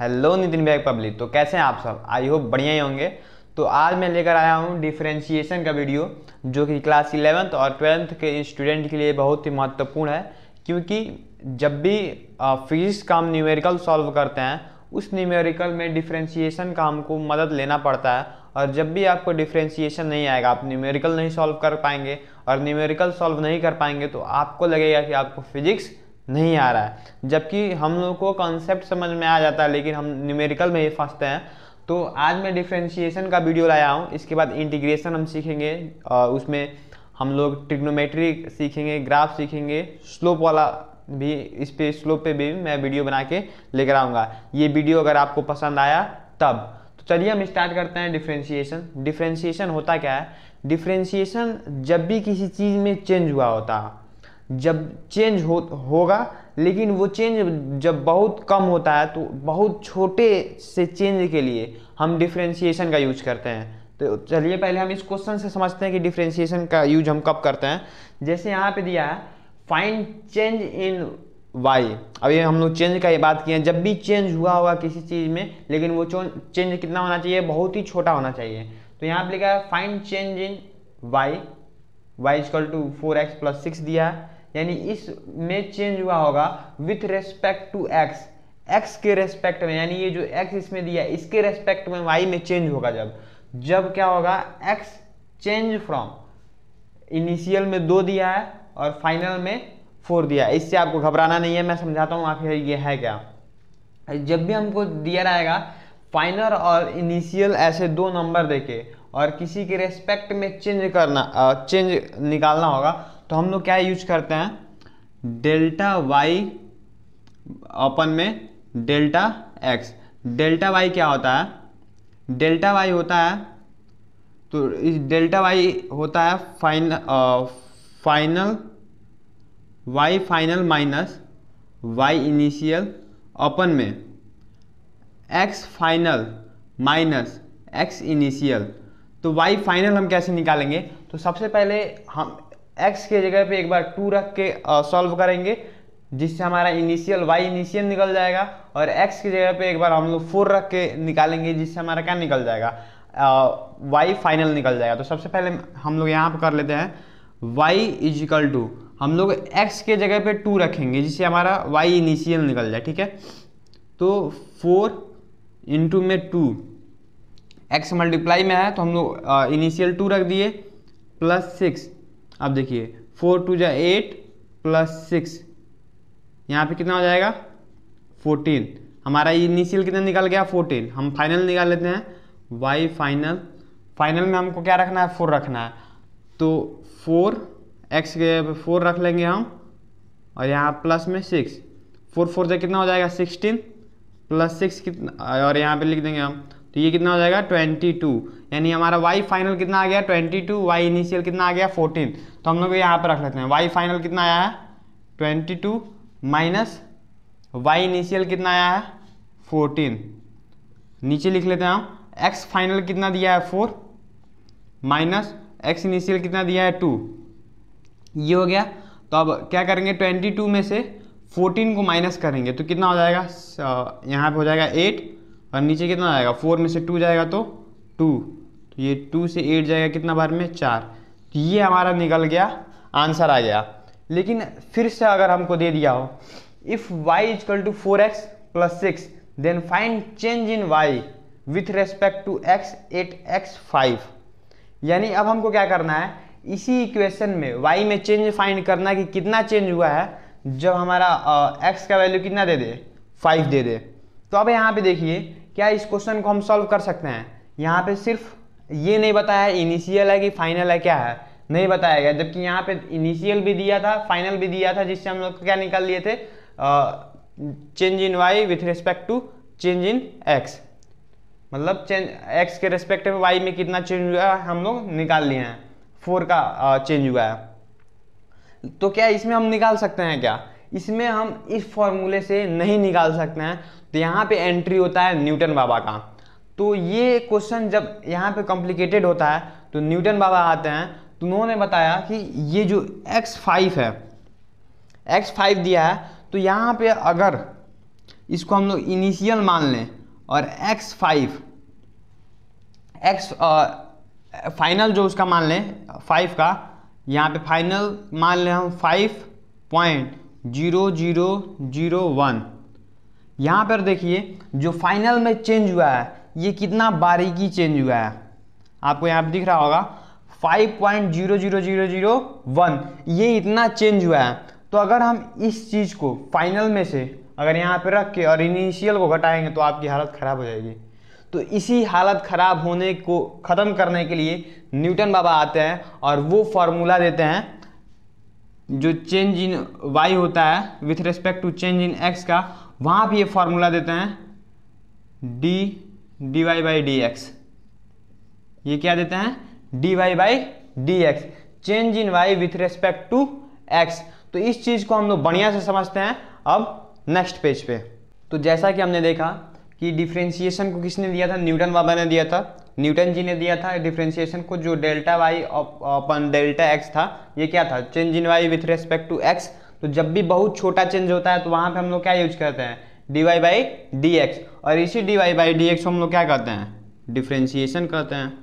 Hello Nitin भाई public. तो कैसे हैं आप सब? आई होप बढ़िया ही होंगे। तो आज मैं लेकर आया हूँ डिफरेंशिएशन का वीडियो, जो कि क्लास 11th और 12th के स्टूडेंट के लिए बहुत ही महत्वपूर्ण है। क्योंकि जब भी फिजिक्स का हम न्यूमेरिकल सॉल्व करते हैं, उस न्यूमेरिकल में डिफरेंशिएशन का हमको मदद लेना पड़ता है। और जब भी आपको डिफरेंशिएशन नहीं आएगा, आप न्यूमेरिकल नहीं सॉल्व कर पाएंगे, और न्यूमेरिकल सॉल्व नहीं कर पाएंगे तो आपको लगेगा कि आपको फिजिक्स नहीं आ रहा है। जबकि हम लोग को कॉन्सेप्ट समझ में आ जाता है, लेकिन हम न्यूमेरिकल में ही फंसते हैं। तो आज मैं डिफरेंशिएशन का वीडियो लाया हूँ। इसके बाद इंटीग्रेशन हम सीखेंगे, उसमें हम लोग ट्रिग्नोमेट्री सीखेंगे, ग्राफ सीखेंगे, स्लोप वाला भी, इस पे स्लोप पे भी मैं वीडियो बना के लेकर आऊँगा। ये वीडियो अगर आपको पसंद आया तब तो चलिए हम स्टार्ट करते हैं डिफरेंशिएशन। डिफरेंशिएशन होता क्या है? डिफरेंशिएशन जब भी किसी चीज़ में चेंज हुआ होता है, जब चेंज होगा, लेकिन वो चेंज जब बहुत कम होता है, तो बहुत छोटे से चेंज के लिए हम डिफरेंशिएशन का यूज करते हैं। तो चलिए पहले हम इस क्वेश्चन से समझते हैं कि डिफरेंशिएशन का यूज हम कब करते हैं। जैसे यहाँ पे दिया है फाइंड चेंज इन वाई। अभी हम लोग चेंज का ये बात किए हैं, जब भी चेंज हुआ होगा किसी चीज़ में, लेकिन वो चेंज कितना होना चाहिए? बहुत ही छोटा होना चाहिए। तो यहाँ पे लिखा है find change in y, y equal to 4x plus 6 दिया है, यानी इसमें चेंज हुआ होगा with respect to x, x के रेस्पेक्ट में, यानी ये जो एक्स इसमें दिया है इसके रेस्पेक्ट में वाई में चेंज होगा। जब क्या होगा? एक्स चेंज फ्रॉम, इनिशियल में 2 दिया है और फाइनल में 4 दिया है। इससे आपको घबराना नहीं है, मैं समझाता हूँ आखिर ये है क्या। जब भी हमको दिया रहेगा फाइनल और इनिशियल ऐसे 2 नंबर देके और किसी के रेस्पेक्ट में चेंज करना, चेंज निकालना होगा, तो हम लोग क्या यूज करते हैं? डेल्टा वाई अपन में डेल्टा एक्स। डेल्टा वाई क्या होता है? डेल्टा वाई होता है, तो इस डेल्टा वाई होता है final Y final minus Y initial अपन में X final minus X initial. तो वाई फाइनल हम कैसे निकालेंगे? तो सबसे पहले हम x के जगह पे एक बार 2 रख के सॉल्व करेंगे, जिससे हमारा इनिशियल y इनिशियल निकल जाएगा, और x की जगह पे एक बार हम लोग 4 रख के निकालेंगे, जिससे हमारा क्या निकल जाएगा? y फाइनल निकल जाएगा। तो सबसे पहले हम लोग यहाँ पर कर लेते हैं y इजिकल टू, हम लोग x के जगह पे 2 रखेंगे, जिससे हमारा y इनिशियल निकल जाए। ठीक है, तो 4 इंटू में 2, x मल्टीप्लाई में है तो हम लोग इनिशियल 2 रख दिए, प्लस 6। अब देखिए 4 2 जा 8 प्लस 6, यहाँ पे कितना हो जाएगा? 14। हमारा इनिशियल कितना निकल गया? 14। हम फाइनल निकाल लेते हैं, y फाइनल, फाइनल में हमको क्या रखना है? 4 रखना है। तो 4 x के 4 रख लेंगे हम, और यहाँ प्लस में 6, 4 4 से कितना हो जाएगा? 16 प्लस 6 कितना, और यहाँ पे लिख देंगे हम, तो ये कितना हो जाएगा? 22। यानी हमारा y फाइनल कितना आ गया? 22, y इनिशियल कितना आ गया? 14। तो हम लोग यहाँ पर रख लेते हैं y फाइनल कितना आया है? 22 माइनस y इनिशियल कितना आया है? 14। नीचे लिख लेते हैं हम x फाइनल कितना दिया है? 4 माइनस x इनिशियल कितना दिया है? 2। ये हो गया। तो अब क्या करेंगे? 22 में से 14 को माइनस करेंगे तो कितना हो जाएगा? यहाँ पे हो जाएगा 8, और नीचे कितना आएगा? 4 में से 2 जाएगा तो 2, तो ये 2 से 8 जाएगा कितना बार में? 4। तो ये हमारा निकल गया, आंसर आ गया। लेकिन फिर से अगर हमको दे दिया हो if y equal to 4x plus 6 then find change in y with respect to x at x5, यानी अब हमको क्या करना है? इसी इक्वेशन में y में चेंज फाइंड करना है कि कितना चेंज हुआ है जब हमारा x का वैल्यू कितना दे दे? 5 दे दे। तो अब यहाँ पे देखिए, क्या इस क्वेश्चन को हम सॉल्व कर सकते हैं? यहाँ पे सिर्फ ये नहीं बताया है इनिशियल है कि फाइनल है, क्या है नहीं बताया गया, जबकि यहाँ पे इनिशियल भी दिया था, फाइनल भी दिया था, जिससे हम लोग क्या निकाल लिए थे? Change in y with respect to change in x, मतलब चेंज एक्स के रेस्पेक्ट में वाई में कितना चेंज हुआ है हम लोग निकाल लिए हैं, 4 का चेंज हुआ है। तो क्या इसमें हम निकाल सकते हैं क्या? इसमें हम इस फॉर्मूले से नहीं निकाल सकते हैं। तो यहाँ पे एंट्री होता है न्यूटन बाबा का। तो ये क्वेश्चन जब यहाँ पे कॉम्प्लिकेटेड होता है तो न्यूटन बाबा आते हैं, तो उन्होंने बताया कि ये जो x5 है, x5 दिया है, तो यहाँ पे अगर इसको हम लोग इनिशियल मान लें और x5 फाइनल जो उसका मान लें 5 का, यहाँ पे फाइनल मान लें हम 5.0001। यहाँ पर देखिए जो फाइनल में चेंज हुआ है ये कितना बारीकी चेंज हुआ है, आपको यहाँ पे दिख रहा होगा 5.00001, ये इतना चेंज हुआ है। तो अगर हम इस चीज़ को फाइनल में से अगर यहाँ पे रख के और इनिशियल को घटाएंगे तो आपकी हालत ख़राब हो जाएगी। तो इसी हालत ख़राब होने को ख़त्म करने के लिए न्यूटन बाबा आते हैं और वो फार्मूला देते हैं जो चेंज इन y होता है with respect to change in x का, वहाँ भी ये फार्मूला देते हैं dy/dx। ये क्या देते हैं? dy/dx, change in y with respect to x। तो इस चीज़ को हम लोग बढ़िया से समझते हैं। अब नेक्स्ट पेज पे, तो जैसा कि हमने देखा कि डिफ्रेंशिएशन को किसने दिया था? न्यूटन बाबा ने दिया था, न्यूटन जी ने दिया था डिफ्रेंशिएशन को, जो डेल्टा वाई अपन डेल्टा एक्स था, ये क्या था? Change in y with respect to x. तो जब भी बहुत छोटा चेंज होता है तो वहाँ पे हम लोग क्या यूज करते हैं? dy/dx, और इसी dy/dx को हम लोग क्या करते हैं? डिफ्रेंशिएशन करते हैं।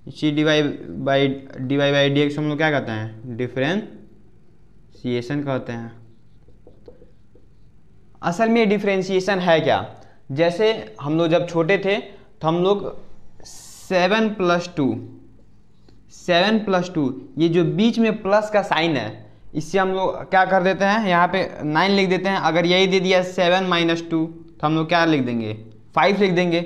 इसी dy/dx को हम लोग क्या करते हैं? डिफ्रेंशिएशन करते हैं। असल में डिफ्रेंशिएशन है क्या? जैसे हम लोग जब छोटे थे तो हम लोग 7+2 ये जो बीच में प्लस का साइन है, इससे हम लोग क्या कर देते हैं? यहाँ पे 9 लिख देते हैं। अगर यही दे दिया 7 - 2 तो हम लोग क्या लिख देंगे? 5 लिख देंगे।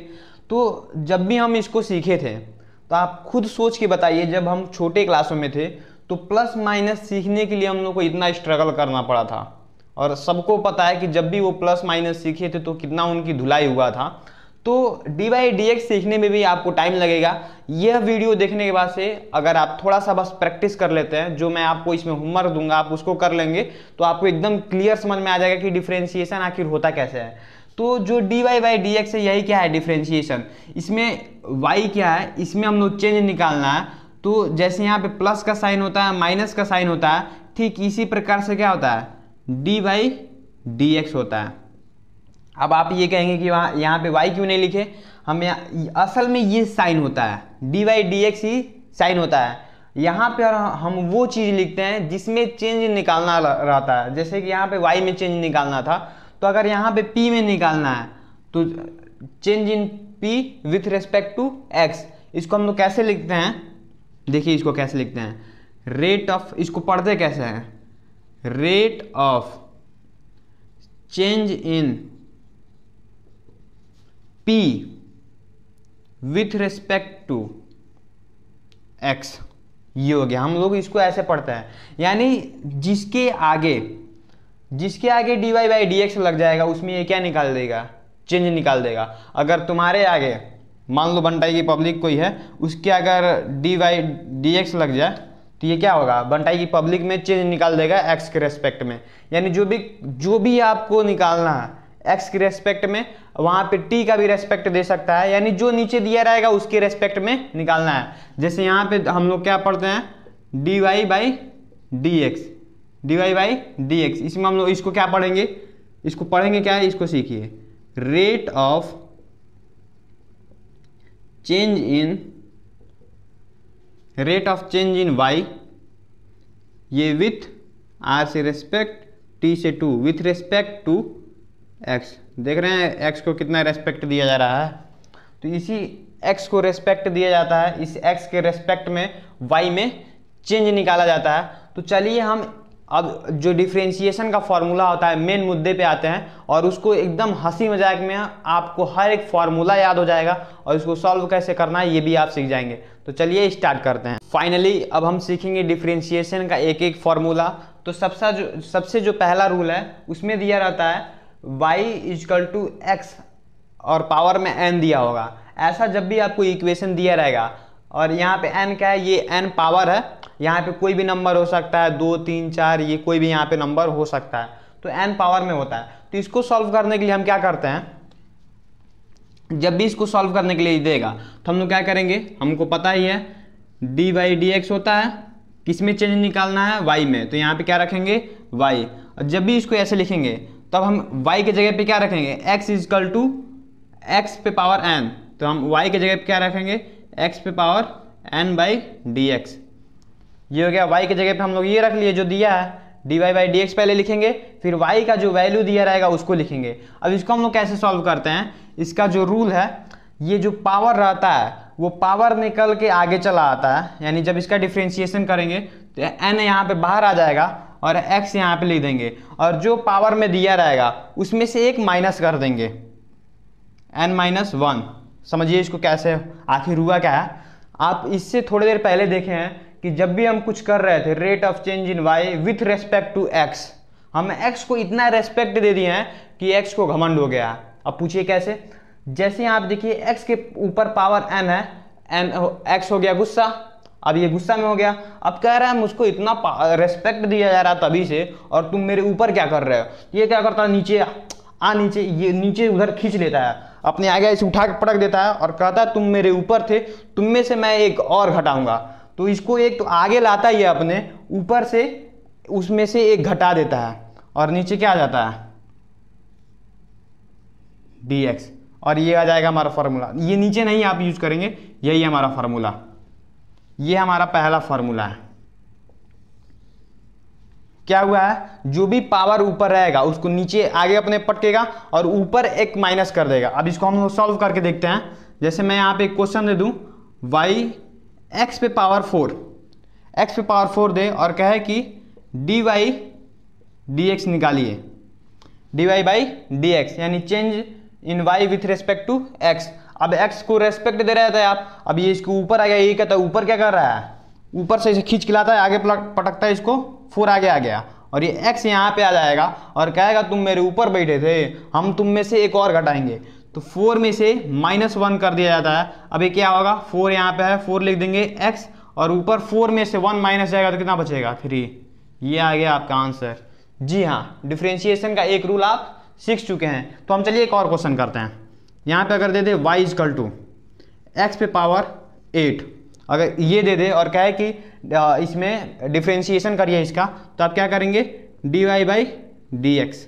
तो जब भी हम इसको सीखे थे तो आप खुद सोच के बताइए, जब हम छोटे क्लासों में थे तो प्लस माइनस सीखने के लिए हम लोग को इतना स्ट्रगल करना पड़ा था, और सबको पता है कि जब भी वो प्लस माइनस सीखे थे तो कितना उनकी धुलाई हुआ था। तो dy/dx सीखने में भी आपको टाइम लगेगा। यह वीडियो देखने के बाद से अगर आप थोड़ा सा बस प्रैक्टिस कर लेते हैं, जो मैं आपको इसमें होमवर्क दूंगा आप उसको कर लेंगे, तो आपको एकदम क्लियर समझ में आ जाएगा कि डिफ्रेंशिएशन आखिर होता कैसे है। तो जो dy/dx है यही क्या है? डिफ्रेंशिएशन। इसमें y क्या है? इसमें हम लोग चेंज निकालना है। तो जैसे यहाँ पे प्लस का साइन होता है, माइनस का साइन होता है, ठीक इसी प्रकार से क्या होता है? dy/dx होता है। अब आप ये कहेंगे कि यहाँ पे y क्यों नहीं लिखे? हम असल में ये साइन होता है, dy/dx ही साइन होता है। यहाँ पे हम वो चीज़ लिखते हैं जिसमें चेंज निकालना रहता है। जैसे कि यहाँ पे y में चेंज निकालना था, तो अगर यहाँ पे p में निकालना है तो change in p with respect to x, इसको हम लोग कैसे लिखते हैं? देखिए इसको कैसे लिखते हैं? रेट ऑफ, इसको पढ़ते कैसे हैं? Rate of change in p with respect to x, ये हो गया। हम लोग इसको ऐसे पढ़ते हैं, यानी जिसके आगे dy/dx लग जाएगा उसमें ये क्या निकाल देगा? चेंज निकाल देगा। अगर तुम्हारे आगे मान लो बंटाई की पब्लिक कोई है, उसके अगर dy/dx लग जाए तो ये क्या होगा? बंटाई की पब्लिक में चेंज निकाल देगा x के रेस्पेक्ट में। यानी जो भी आपको निकालना है x के रेस्पेक्ट में, वहाँ पे t का भी रेस्पेक्ट दे सकता है, यानी जो नीचे दिया रहेगा उसके रेस्पेक्ट में निकालना है। जैसे यहाँ पे हम लोग क्या पढ़ते हैं? dy/dx, इसमें हम लोग इसको क्या पढ़ेंगे? इसको पढ़ेंगे क्या है? इसको सीखिए, rate of change in y, ये विथ r से रेस्पेक्ट, t से 2, विथ रेस्पेक्ट टू x। देख रहे हैं x को कितना रेस्पेक्ट दिया जा रहा है? तो इसी x को रेस्पेक्ट दिया जाता है, इस x के रेस्पेक्ट में y में चेंज निकाला जाता है। तो चलिए हम अब जो डिफ्रेंशिएशन का फॉर्मूला होता है मेन मुद्दे पे आते हैं, और उसको एकदम हंसी मजाक में आपको हर एक फॉर्मूला याद हो जाएगा और इसको सॉल्व कैसे करना है ये भी आप सीख जाएंगे। तो चलिए स्टार्ट करते हैं। फाइनली अब हम सीखेंगे डिफ्रेंशिएशन का एक एक फॉर्मूला। तो सबसे जो पहला रूल है उसमें दिया रहता है y = x और पावर में n दिया होगा। ऐसा जब भी आपको इक्वेशन दिया रहेगा, और यहाँ पे n क्या है? ये n पावर है, यहाँ पे कोई भी नंबर हो सकता है, 2 3 4, ये कोई भी यहाँ पे नंबर हो सकता है, तो n पावर में होता है। तो इसको सॉल्व करने के लिए हम क्या करते हैं? जब भी इसको सॉल्व करने के लिए देगा तो हम लोग क्या करेंगे? हमको पता ही है dy/dx होता है, किस में चेंज निकालना है? y में, तो यहाँ पे क्या रखेंगे? y। और जब भी इसको ऐसे लिखेंगे तो अब हम y के जगह पे क्या रखेंगे, x इजकल टू x पे पावर n, तो हम y के जगह पे क्या रखेंगे, x पे power n by D x. ये हो गया, y के जगह पे हम लोग ये रख लिए जो दिया है, dy बाई डी एक्स पहले लिखेंगे, फिर y का जो वैल्यू दिया रहेगा उसको लिखेंगे। अब इसको हम लोग कैसे सॉल्व करते हैं, इसका जो रूल है, ये जो पावर रहता है वो पावर निकल के आगे चला आता है, यानी जब इसका डिफ्रेंशिएशन करेंगे तो n यहाँ पे बाहर आ जाएगा और x यहाँ पे लिख देंगे, और जो पावर में दिया रहेगा उसमें से एक माइनस कर देंगे, n-1। समझिए इसको कैसे आखिर हुआ क्या है। आप इससे थोड़ी देर पहले देखे हैं कि जब भी हम कुछ कर रहे थे, rate of change in y with respect to x, हम x को इतना रेस्पेक्ट दे दिए हैं कि x को घमंड हो गया। अब पूछिए कैसे, जैसे आप देखिए x के ऊपर पावर n है, x हो गया गुस्सा, अब ये गुस्सा में हो गया। अब कह रहा है मुझको इतना रेस्पेक्ट दिया जा रहा तभी से, और तुम मेरे ऊपर क्या कर रहे हो। ये क्या करता है, नीचे नीचे, ये नीचे उधर खींच लेता है, अपने आगे इसे उठा के पटक देता है और कहता है तुम मेरे ऊपर थे, तुम में से मैं एक और घटाऊंगा। तो इसको एक तो आगे लाता ही है अपने ऊपर से, उसमें से एक घटा देता है और नीचे क्या आ जाता है, dx, और ये आ जाएगा हमारा फार्मूला। ये नीचे नहीं आप यूज करेंगे, यही है हमारा फार्मूला, ये हमारा पहला फार्मूला है। क्या हुआ है, जो भी पावर ऊपर रहेगा उसको नीचे आगे अपने पटकेगा और ऊपर एक माइनस कर देगा। अब इसको हम सॉल्व करके देखते हैं। जैसे मैं यहाँ पे एक क्वेश्चन दे दूं, y x पे पावर 4, x पे पावर 4 दे और कहे कि dy dx निकालिए, dy बाई dx, यानी change in y with respect to x। अब x को रेस्पेक्ट दे रहे थे आप, अब ये इसको ऊपर आ गया, ये कहता है ऊपर क्या कर रहा है, ऊपर से इसे खींच के लाता है, आगे पटकता है इसको, 4 आगे आ गया, और ये x यहाँ पे आ जाएगा और कहेगा तुम मेरे ऊपर बैठे थे, हम तुम में से एक और घटाएंगे। तो 4 में से -1 कर दिया जाता है। अब ये क्या होगा, 4 यहाँ पे है, 4 लिख देंगे x, और ऊपर 4 में से 1 माइनस जाएगा तो कितना बचेगा, 3। ये आ गया आपका आंसर। जी हाँ, डिफ्रेंशिएशन का एक रूल आप सीख चुके हैं। तो हम चलिए एक और क्वेश्चन करते हैं। यहाँ पे अगर दे दे y इजकल टू x पे पावर 8, अगर ये दे दे और कहे कि इसमें डिफ्रेंशिएशन करिए इसका, तो आप क्या करेंगे, dy बाई डी एक्स,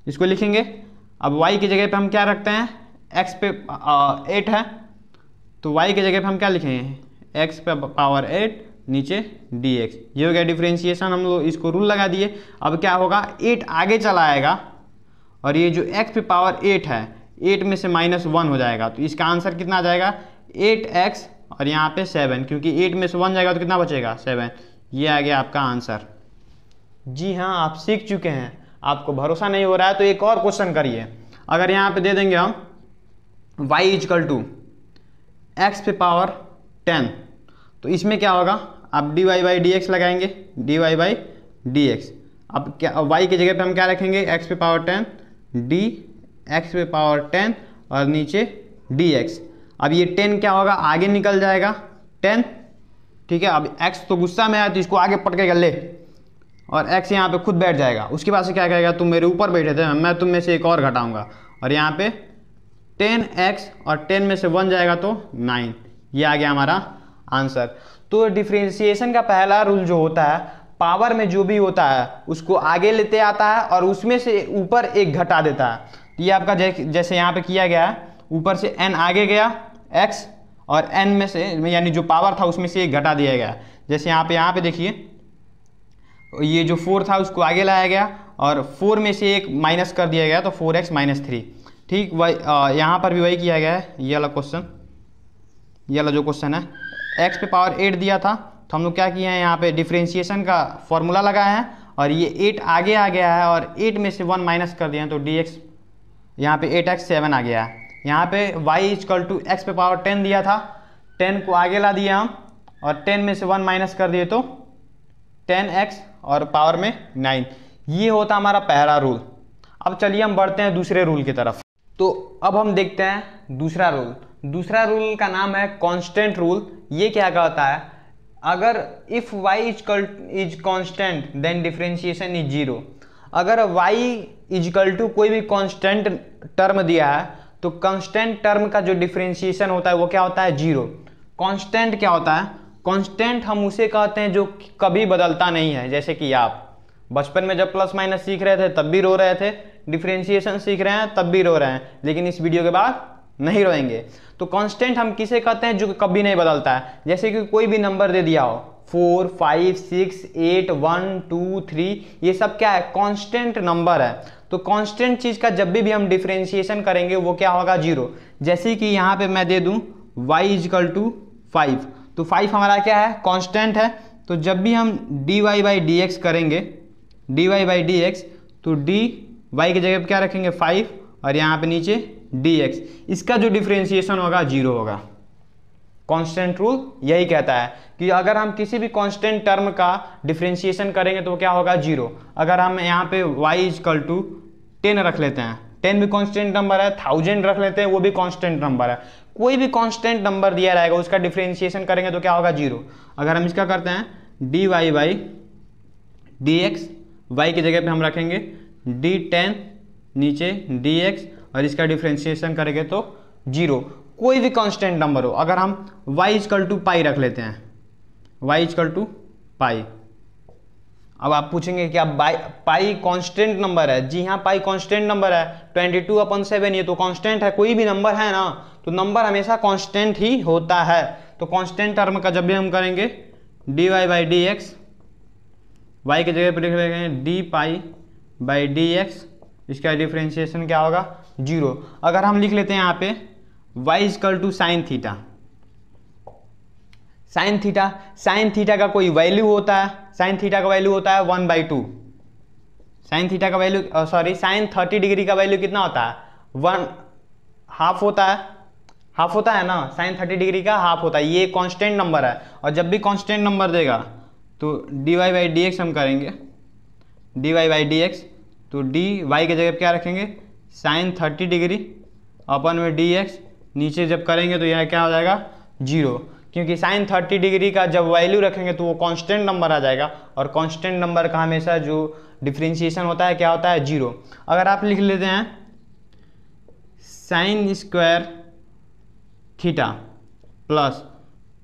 इसको लिखेंगे। अब y की जगह पे हम क्या रखते हैं, x पे 8 है, तो y की जगह पे हम क्या लिखेंगे, x पे पावर 8 नीचे dx। ये हो गया डिफ्रेंशिएशन, हम लोग इसको रूल लगा दिए। अब क्या होगा, 8 आगे चला आएगा और ये जो x पे पावर 8 है, 8 में से -1 हो जाएगा, तो इसका आंसर कितना आ जाएगा, 8x, और यहाँ पे 7, क्योंकि 8 में से 1 जाएगा तो कितना बचेगा, 7। ये आ गया आपका आंसर। जी हाँ, आप सीख चुके हैं। आपको भरोसा नहीं हो रहा है तो एक और क्वेश्चन करिए। अगर यहाँ पे दे देंगे हम y इजकल टू x पे पावर 10, तो इसमें क्या होगा, आप dy बाई डी एक्स लगाएंगे, dy बाई डी एक्स। अब क्या, y की जगह पे हम क्या रखेंगे, x पे पावर 10, x पे पावर 10 और नीचे dx। अब ये 10 क्या होगा, आगे निकल जाएगा 10, ठीक है। अब x तो गुस्सा में है तो इसको आगे पटकेगा ले, और x यहाँ पे खुद बैठ जाएगा। उसके बाद से क्या कहेगा, तुम मेरे ऊपर बैठे थे, मैं तुम में से एक और घटाऊंगा, और यहाँ पे 10x और 10 में से 1 जाएगा तो 9। ये आ गया हमारा आंसर। तो डिफ्रेंशिएशन का पहला रूल जो होता है, पावर में जो भी होता है उसको आगे लेते आता है और उसमें से ऊपर एक घटा देता है। ये आपका जैसे यहाँ पे किया गया है, ऊपर से n आगे गया x, और n में से यानी जो पावर था उसमें से एक घटा दिया गया। जैसे यहाँ पे देखिए, ये जो 4 था उसको आगे लाया गया और 4 में से एक माइनस कर दिया गया, तो 4x - 3। ठीक वही यहाँ पर भी वही किया गया है। ये वाला क्वेश्चन, ये वाला जो क्वेश्चन है, x पे पावर 8 दिया था, तो हम लोग क्या किए हैं, यहाँ पे डिफ्रेंशिएशन का फॉर्मूला लगाया है, और ये 8 आगे आ गया है और 8 में से 1 माइनस कर दिया है, तो dx यहाँ पे 8x 7 आ गया है। यहाँ पे y इजकल टू x पे पावर 10 दिया था, 10 को आगे ला दिया हम, और 10 में से 1 माइनस कर दिए तो 10x और पावर में 9। ये होता हमारा पहला रूल। अब चलिए हम बढ़ते हैं दूसरे रूल की तरफ। तो अब हम देखते हैं दूसरा रूल। दूसरा रूल का नाम है कांस्टेंट रूल। ये क्या कहता है, अगर if y is constant then differentiation is 0। अगर y इजकल टू कोई भी कांस्टेंट टर्म दिया है तो कांस्टेंट टर्म का जो डिफरेंशिएशन होता है वो क्या होता है, 0। कांस्टेंट क्या होता है, कांस्टेंट हम उसे कहते हैं जो कभी बदलता नहीं है। जैसे कि आप बचपन में जब प्लस माइनस सीख रहे थे तब भी रो रहे थे, डिफरेंशिएशन सीख रहे हैं तब भी रो रहे हैं, लेकिन इस वीडियो के बाद नहीं रोएंगे। तो कांस्टेंट हम किसे कहते हैं? जो कभी नहीं बदलता है। जैसे कि कोई भी नंबर दे दिया हो 4, 5, 6, 8, 1, 2, 3, ये सब क्या है? कांस्टेंट नंबर है। तो कांस्टेंट चीज का जब भी हम डिफरेंशिएशन करेंगे वो क्या होगा? 0। जैसे कि यहाँ पे मैं दे दूं y = 5, तो 5 हमारा क्या है? कांस्टेंट है। तो जब भी हम dy/dx करेंगे, dy/dx, तो dy की जगह पे क्या रखेंगे? 5, और यहाँ पे नीचे dx, इसका जो डिफरेंशिएशन होगा 0 होगा। कांस्टेंट रूल यही कहता है कि अगर हम किसी भी कांस्टेंट टर्म का डिफरेंशिएशन करेंगे तो क्या होगा? 0। अगर हम यहाँ पे y = 10 रख लेते हैं, 10 भी कांस्टेंट नंबर है, 1000 रख लेते हैं, वो भी कांस्टेंट नंबर है, कोई भी कांस्टेंट नंबर दिया रहेगा उसका डिफरेंशिएशन करेंगे तो क्या होगा? 0। अगर हम इसका करते हैं dy/dx, y की जगह पे हम रखेंगे d10, नीचे dx, और इसका डिफरेंशिएशन करेंगे तो 0। कोई भी कांस्टेंट नंबर हो, अगर हम y = पाई रख लेते हैं, y = पाई। अब आप पूछेंगे कि अब पाई कांस्टेंट नंबर है? जी हाँ, पाई कांस्टेंट नंबर है। 22/7 ये तो कांस्टेंट है। कोई भी नंबर है ना, तो नंबर हमेशा कांस्टेंट ही होता है। तो कांस्टेंट टर्म का जब भी हम करेंगे dy/dx, y की जगह पर लिख लेंगे d/dx, इसका डिफरेंशिएशन क्या होगा? 0। अगर हम लिख लेते हैं यहाँ पे y = sin theta, sine theta का कोई वैल्यू होता है? साइन थीटा का वैल्यू होता है 1/2। साइन थीटा का वैल्यू साइन 30 डिग्री का वैल्यू कितना होता है? 1/2 होता है। हाफ होता है ना, साइन 30 डिग्री का हाफ होता है। ये कांस्टेंट नंबर है, और जब भी कांस्टेंट नंबर देगा तो dy/dx हम करेंगे, dy/dx, तो dy की जगह क्या रखेंगे? साइन 30 डिग्री अपन में dx, नीचे जब करेंगे तो यह क्या हो जाएगा? 0, क्योंकि साइन 30 डिग्री का जब वैल्यू रखेंगे तो वो कांस्टेंट नंबर आ जाएगा, और कांस्टेंट नंबर का हमेशा जो डिफरेंशिएशन होता है क्या होता है? 0। अगर आप लिख लेते हैं sine square theta plus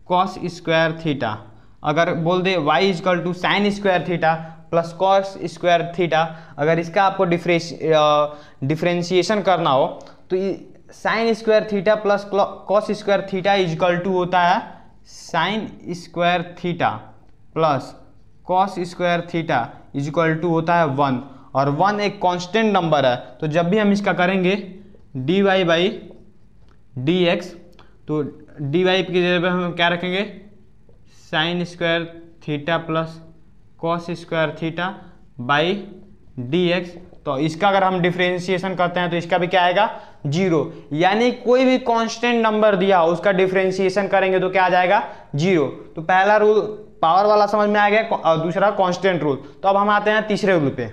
cos square theta, अगर बोल दे y = sine square theta plus cos square theta, अगर इसका आपको डिफरेंशिएशन करना हो तो sine square theta plus cos square theta = होता है sine square theta plus cos square theta = होता है 1, और 1 एक कांस्टेंट नंबर है। तो जब भी हम इसका करेंगे dy/dx, तो dy की जगह पे हम क्या रखेंगे? Sine square theta plus cos square theta by dx। तो इसका अगर हम डिफरेंशिएशन करते हैं तो इसका भी क्या आएगा? 0। यानी कोई भी कांस्टेंट नंबर दिया हो उसका डिफरेंशिएशन करेंगे तो क्या आ जाएगा? 0। तो पहला रूल पावर वाला समझ में आ गया, और दूसरा कांस्टेंट रूल। तो अब हम आते हैं तीसरे रूल पे।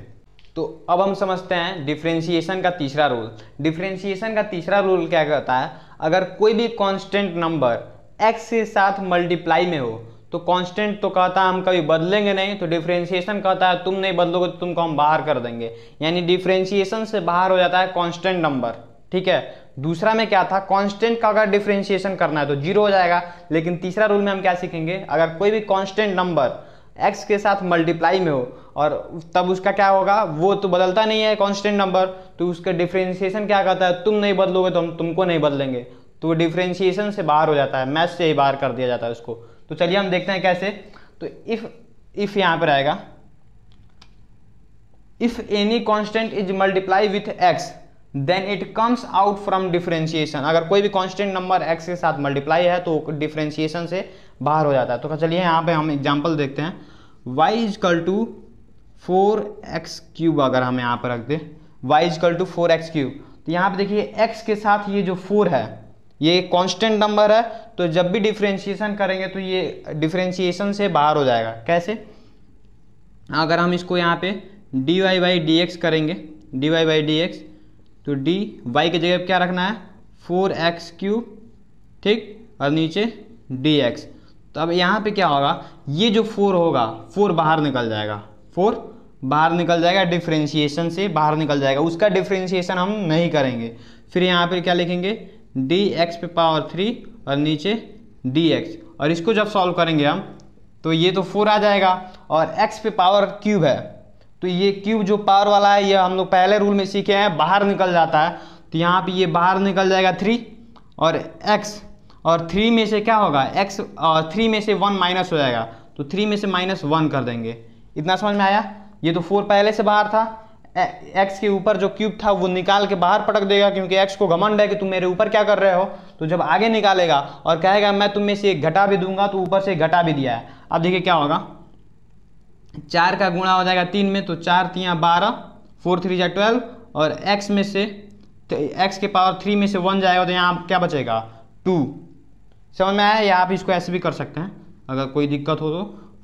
तो अब हम समझते हैं डिफरेंशिएशन का तीसरा रूल। डिफरेंशिएशन का तीसरा रूल क्या कहता है? अगर कोई भी कांस्टेंट नंबर x के साथ मल्टीप्लाई में हो तो कांस्टेंट तो कहता है हम कभी बदलेंगे नहीं, तो डिफरेंशिएशन कहता है तुम नहीं बदलोगे तो तुमको हम बाहर कर देंगे। यानी डिफरेंशिएशन से बाहर हो जाता है कांस्टेंट नंबर, ठीक है। दूसरा में क्या था? कांस्टेंट का अगर डिफरेंशिएशन करना है तो 0 हो जाएगा। लेकिन तीसरा रूल में हम क्या सीखेंगे? अगर कोई भी कांस्टेंट नंबर x के साथ मल्टीप्लाई में हो और तब उसका क्या होगा? वो तो बदलता नहीं है कांस्टेंट नंबर, तो उसका डिफरेंशिएशन क्या कहता है? तुम नहीं बदलोगे तो हम तुमको नहीं बदलेंगे। तो डिफरेंशिएशन से बाहर हो जाता है, मैथ से ही बाहर कर दिया जाता है उसको। तो चलिए हम देखते हैं कैसे। तो इफ यहां पर आएगा, if any constant is multiply with x then it comes out from differentiation. अगर कोई भी कांस्टेंट नंबर x के साथ मल्टीप्लाई है तो डिफरेंशिएशन से बाहर हो जाता है। तो चलिए यहाँ पे हम एग्जांपल देखते हैं। y = 4x³ अगर हम यहाँ पर रख दें y = 4x³, तो यहाँ पे देखिए x के साथ ये जो 4 है ये कांस्टेंट नंबर है, तो जब भी डिफरेंशिएशन करेंगे तो ये डिफरेंशिएशन से बाहर हो जाएगा। कैसे? अगर हम इसको यहाँ पे dy/dx करेंगे, dy/dx, तो dy की जगह क्या रखना है? 4x³, ठीक, और नीचे dx। तो अब यहाँ पे क्या होगा? ये जो 4 होगा 4 बाहर निकल जाएगा, 4 बाहर निकल जाएगा, डिफरेंशिएशन से बाहर निकल जाएगा, उसका डिफरेंशिएशन हम नहीं करेंगे। फिर यहाँ पे क्या लिखेंगे? dx⁻³ और नीचे dx, और इसको जब सॉल्व करेंगे हम तो ये तो 4 आ जाएगा, और x⁻³ है तो ये क्यूब जो पावर वाला है ये हम लोग पहले रूल में सीखे हैं, बाहर निकल जाता है। तो यहाँ पे ये बाहर निकल जाएगा 3 और x, और 3 में से क्या होगा x, और 3 में से 1 माइनस हो जाएगा, तो 3 में से -1 कर देंगे। इतना समझ में आया। ये तो 4 पहले से बाहर था, x के ऊपर जो क्यूब था वो निकाल के बाहर पटक देगा, क्योंकि x को घमंड है कि तुम मेरे ऊपर क्या कर रहे हो। तो जब आगे निकालेगा और कहेगा मैं तुम में से एक घटा भी दूंगा, तो ऊपर से घटा भी दिया है। अब देखिए क्या होगा, 4 का गुणा हो जाएगा 3 में, तो 4 3 12, 4 3 जा 12, और x में से x के पावर 3 में से 1 जाएगा, तो यहाँ क्या बचेगा 2। समझ में आया। या आप इसको ऐसे भी कर सकते हैं अगर कोई दिक्कत हो तो।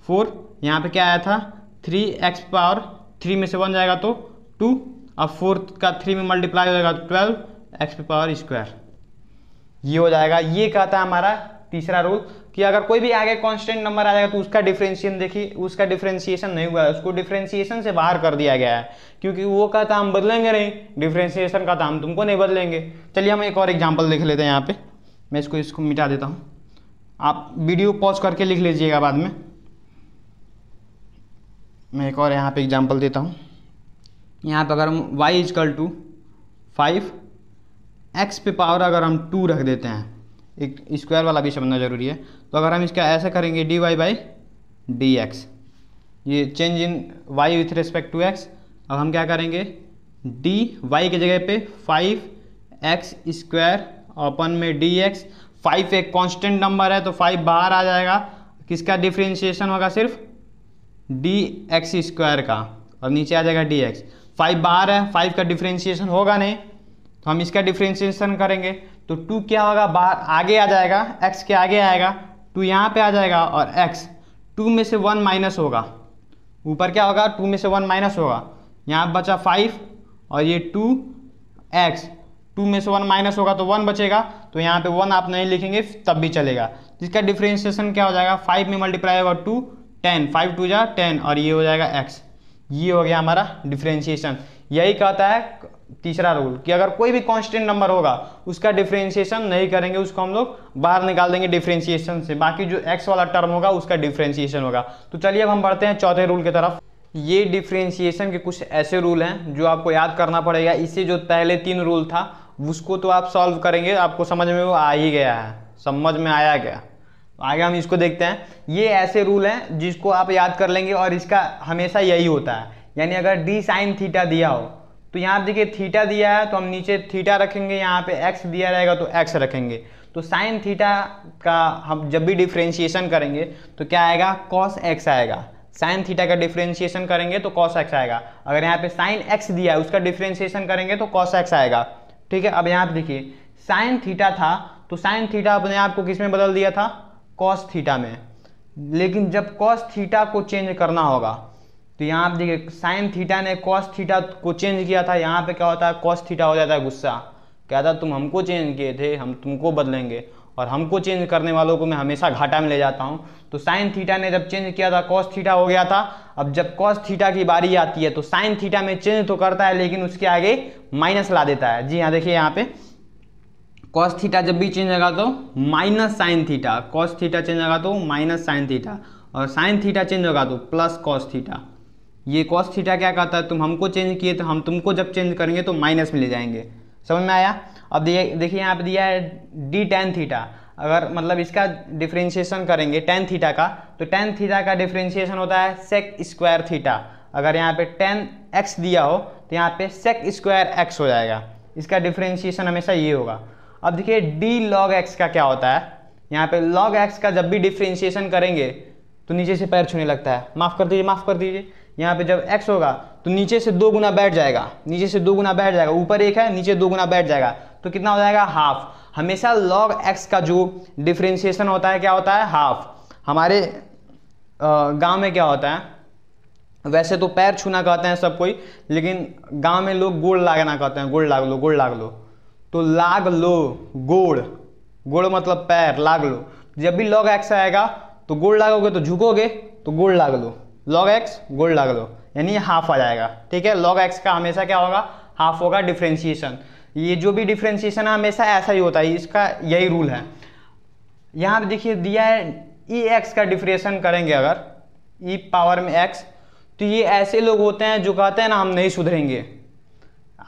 4 यहाँ पे क्या आया था 3x पावर 3 में से 1 जाएगा तो 2, अब 4 का 3 में मल्टीप्लाई हो जाएगा तो 12 x पावर स्क्वायर, ये हो जाएगा। ये कहता है हमारा तीसरा रूल कि अगर कोई भी आगे कांस्टेंट नंबर आ जाएगा तो उसका डिफरेंशिएशन, देखिए उसका डिफरेंशिएशन नहीं हुआ है, उसको डिफरेंशिएशन से बाहर कर दिया गया है, क्योंकि वो कहता हम बदलेंगे नहीं, डिफरेंशिएशन का हम तुमको नहीं बदलेंगे। चलिए हम एक और एग्जांपल देख लेते हैं। यहाँ पे मैं इसको मिटा देता हूँ, आप वीडियो पॉज करके लिख लीजिएगा बाद में। मैं एक और यहाँ पे एग्जांपल देता हूँ। यहाँ पे अगर हम y = 5, x पे पावर अगर हम 2 रख देते हैं, एक स्क्वायर वाला भी समझना जरूरी है, तो अगर हम इसका ऐसा करेंगे dy/dx, ये change in y with respect to x। अब हम क्या करेंगे, dy की जगह पे 5x² अपन में dx। 5 एक कांस्टेंट नंबर है तो 5 बाहर आ जाएगा, किसका डिफरेंशिएशन होगा सिर्फ dx² का, और नीचे आ जाएगा dx। 5 बाहर है, 5 का डिफरेंशिएशन होगा नहीं, तो हम इसका डिफरेंशिएशन करेंगे तो 2 क्या होगा बाहर आगे आ जाएगा, x के आगे आएगा, 2 यहाँ पे आ जाएगा, और x 2 में से 1 माइनस होगा, ऊपर क्या होगा 2 में से 1 माइनस होगा, यहाँ बचा 5 और ये 2x, 2 में से 1 माइनस होगा तो 1 बचेगा, तो यहाँ पे 1 आप नहीं लिखेंगे तब भी चलेगा। जिसका डिफरेंशिएशन क्या हो जाएगा, 5 में मल्टीप्लाई होगा 2, 10, 5 2 जा 10, और ये हो जाएगा x। ये हो गया हमारा डिफरेंशिएशन। यही कहता है तीसरा रूल कि अगर कोई भी कांस्टेंट नंबर होगा उसका डिफरेंशिएशन नहीं करेंगे, उसको हम लोग बाहर निकाल देंगे डिफरेंशिएशन से, बाकी जो x वाला टर्म होगा उसका डिफरेंशिएशन होगा। तो चलिए अब हम बढ़ते हैं चौथे रूल की तरफ। ये डिफरेंशिएशन के कुछ ऐसे रूल हैं जो आपको याद करना पड़ेगा। इससे जो पहले 3 रूल था उसको तो आप सॉल्व करेंगे, आपको समझ में वो आ ही गया है, समझ में आया गया। आगे हम इसको देखते हैं। ये ऐसे रूल हैं जिसको आप याद कर लेंगे, और इसका हमेशा यही होता है, यानी अगर d sin थीटा दिया हो तो यहाँ देखिए थीटा दिया है तो हम नीचे थीटा रखेंगे, यहाँ पे x दिया रहेगा तो x रखेंगे। तो साइन थीटा का हम जब भी डिफरेंशिएशन करेंगे तो क्या आएगा, cos x आएगा। साइन थीटा का डिफरेंशिएशन करेंगे तो cos x आएगा। अगर यहाँ पे साइन x दिया है उसका डिफरेंशिएशन करेंगे तो cos x आएगा। ठीक है, अब यहाँ पे देखिए साइन थीटा था तो साइन थीटा अपने आप को किस में बदल दिया था, cos थीटा में। लेकिन जब cos थीटा को चेंज करना होगा तो यहाँ पे देखिए साइन थीटा ने cos थीटा को चेंज किया था, यहाँ पे क्या होता है cos थीटा हो जाता है गुस्सा, कहता है तुम हमको चेंज किए थे, हम तुमको बदलेंगे, और हमको चेंज करने वालों को मैं हमेशा घाटा में ले जाता हूँ। तो साइन थीटा ने जब चेंज किया था cos थीटा हो गया था। अब जब cos थीटा की बारी आती है तो साइन थीटा में चेंज तो करता है लेकिन उसके आगे माइनस ला देता है। जी हाँ, देखिए यहाँ पे cos थीटा जब भी चेंज होगा तो minus sine theta, cos theta change होगा तो माइनस साइन थीटा, और साइन थीटा चेंज होगा तो प्लस cos थीटा। ये cos थीटा क्या कहता है, तुम हमको चेंज किए तो हम तुमको जब चेंज करेंगे तो माइनस में ले जाएंगे। समझ में आया। अब देखिए यहाँ पे दिया है d tan थीटा, अगर मतलब इसका डिफरेंशिएशन करेंगे tan थीटा का, तो tan थीटा का डिफरेंशिएशन होता है sec स्क्वायर थीटा। अगर यहाँ पे tan x दिया हो तो यहाँ पे sec स्क्वायर x हो जाएगा, इसका डिफरेंशिएशन हमेशा ये होगा। अब देखिए d log x का क्या होता है, यहाँ पे log x का जब भी डिफरेंशिएशन करेंगे तो नीचे से पैर छूने लगता है, माफ़ कर दीजिए। यहाँ पे जब x होगा तो नीचे से 2 गुना बैठ जाएगा, नीचे से 2 गुना बैठ जाएगा, ऊपर 1 है नीचे 2 गुना बैठ जाएगा, तो कितना हो जाएगा हाफ। हमेशा log x का जो डिफरेंशिएशन होता है क्या होता है, हाफ। हमारे गांव में क्या होता है, वैसे तो पैर छूना कहते हैं सब कोई, लेकिन गांव में लोग गोड़ लागना कहते हैं, गोड़ लाग लो। तो लाग लो, गोड़ मतलब पैर, लाग लो। जब भी log x आएगा तो गोड़ लागोगे तो झुकोगे तो गोड़ लाग लो, log x गोड़ लाग लो, यानी हाफ आ जाएगा। ठीक है, log x का हमेशा क्या होगा, हाफ होगा डिफरेंशिएशन। ये जो भी डिफरेंशिएशन है हमेशा ऐसा ही होता है, इसका यही रूल है। यहाँ पे देखिए दिया है e x का डिफरेंशिएशन करेंगे अगर e पावर में x, तो ये ऐसे लोग होते हैं जो कहते हैं ना हम नहीं सुधरेंगे।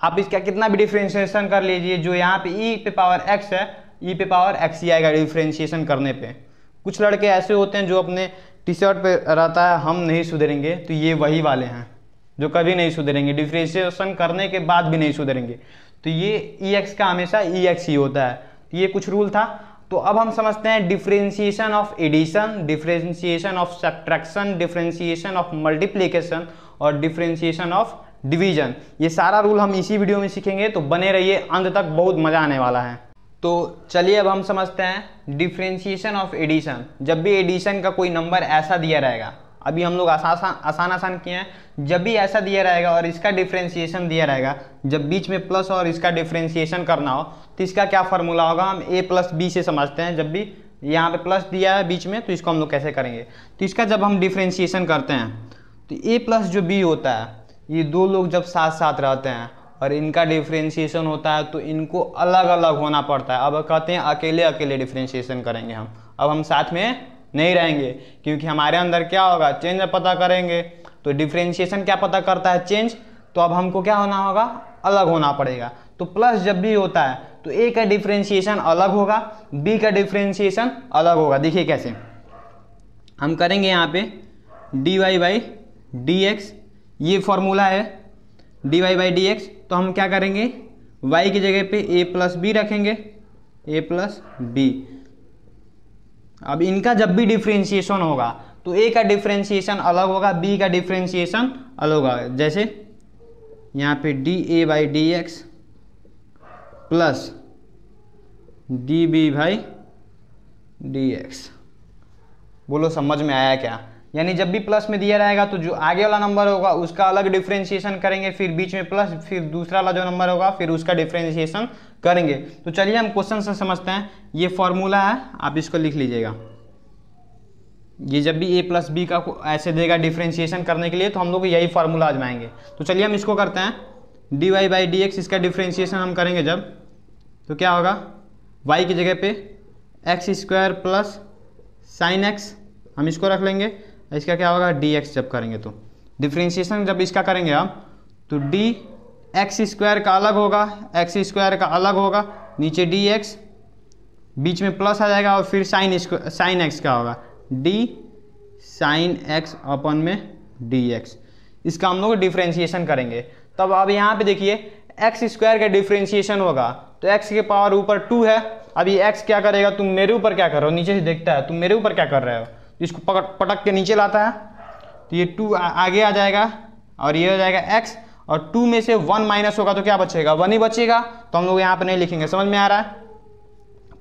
आप इसका कितना भी डिफ्रेंशिएशन कर लीजिए, जो यहाँ पे ई पे पावर एक्स है, ई पे पावर एक्स ही आएगा डिफ्रेंशिएशन करने पे। कुछ लड़के ऐसे होते हैं जो अपने टी शर्ट पे रहता है हम नहीं सुधरेंगे, तो ये वही वाले हैं जो कभी नहीं सुधरेंगे, डिफ्रेंशिएशन करने के बाद भी नहीं सुधरेंगे। तो ये ई एक्स का हमेशा ई एक्स ही होता है। तो ये कुछ रूल था। तो अब हम समझते हैं differentiation of addition, differentiation of subtraction, differentiation of multiplication और डिफ्रेंशिएशन ऑफ डिवीजन। ये सारा रूल हम इसी वीडियो में सीखेंगे, तो बने रहिए अंत तक, बहुत मजा आने वाला है। तो चलिए अब हम समझते हैं डिफ्रेंशिएशन ऑफ एडिशन। जब भी एडिशन का कोई नंबर ऐसा दिया रहेगा, अभी हम लोग आसान किए हैं, जब भी ऐसा दिया रहेगा और इसका डिफ्रेंशिएशन दिया रहेगा, जब बीच में प्लस और इसका डिफ्रेंशिएशन करना हो तो इसका क्या फार्मूला होगा, हम ए प्लस बी से समझते हैं। जब भी यहाँ पे प्लस दिया है बीच में तो इसको हम लोग कैसे करेंगे, तो इसका जब हम डिफ्रेंशिएशन करते हैं तो ए प्लस जो बी होता है, ये दो लोग जब साथ साथ रहते हैं और इनका डिफ्रेंशिएशन होता है तो इनको अलग अलग होना पड़ता है। अब कहते हैं अकेले अकेले डिफ्रेंशिएशन करेंगे हम, अब हम साथ में नहीं रहेंगे, क्योंकि हमारे अंदर क्या होगा, चेंज पता करेंगे। तो डिफ्रेंशिएशन क्या पता करता है, चेंज। तो अब हमको क्या होना होगा, अलग होना पड़ेगा। तो प्लस जब भी होता है तो ए का डिफ्रेंशिएशन अलग होगा, बी का डिफ्रेंशिएशन अलग होगा। देखिए कैसे हम करेंगे, यहाँ पे d y by D x, ये फॉर्मूला है d y by D x. तो हम क्या करेंगे, y की जगह पे a प्लस बी रखेंगे, a प्लस बी। अब इनका जब भी डिफ्रेंशिएशन होगा तो a का डिफ्रेंशिएशन अलग होगा, b का डिफ्रेंशिएशन अलग होगा। जैसे यहाँ पे d a by D x plus d b by D x. बोलो समझ में आया क्या? यानी जब भी प्लस में दिया रहेगा तो जो आगे वाला नंबर होगा उसका अलग डिफ्रेंशिएशन करेंगे, फिर बीच में प्लस, फिर दूसरा वाला जो नंबर होगा फिर उसका डिफ्रेंशिएशन करेंगे। तो चलिए हम क्वेश्चन से समझते हैं। ये फॉर्मूला है, आप इसको लिख लीजिएगा। ये जब भी ए प्लस बी का ऐसे देगा डिफ्रेंशिएशन करने के लिए तो हम लोग यही फार्मूला आजमाएंगे। तो चलिए हम इसको करते हैं। D y by D x, इसका डिफ्रेंशिएशन हम करेंगे जब, तो क्या होगा, वाई की जगह पे x square plus sine x, हम इसको रख लेंगे। इसका क्या होगा, डी एक्स जब करेंगे तो डिफ्रेंशिएशन जब इसका करेंगे हम, तो डी एक्स स्क्वायर का अलग होगा, एक्स स्क्वायर का अलग होगा, नीचे डी एक्स, बीच में प्लस आ जाएगा, और फिर साइन एक्स का होगा डी साइन एक्स अपन में डी एक्स। इसका हम लोग डिफ्रेंशिएशन करेंगे। तब अब यहाँ पे देखिए एक्स स्क्वायर का डिफ्रेंशिएशन होगा तो एक्स के पावर ऊपर 2 है। अभी एक्स क्या करेगा, तुम मेरे ऊपर क्या कर रहे हो, नीचे से देखता है, तुम मेरे ऊपर क्या कर रहे हो, इसको पटक के नीचे लाता है तो ये 2 आगे आ जाएगा और ये हो जाएगा x, और 2 में से 1 माइनस होगा तो क्या बचेगा, 1 ही बचेगा। तो हम लोग यहाँ पे नहीं लिखेंगे, समझ में आ रहा है।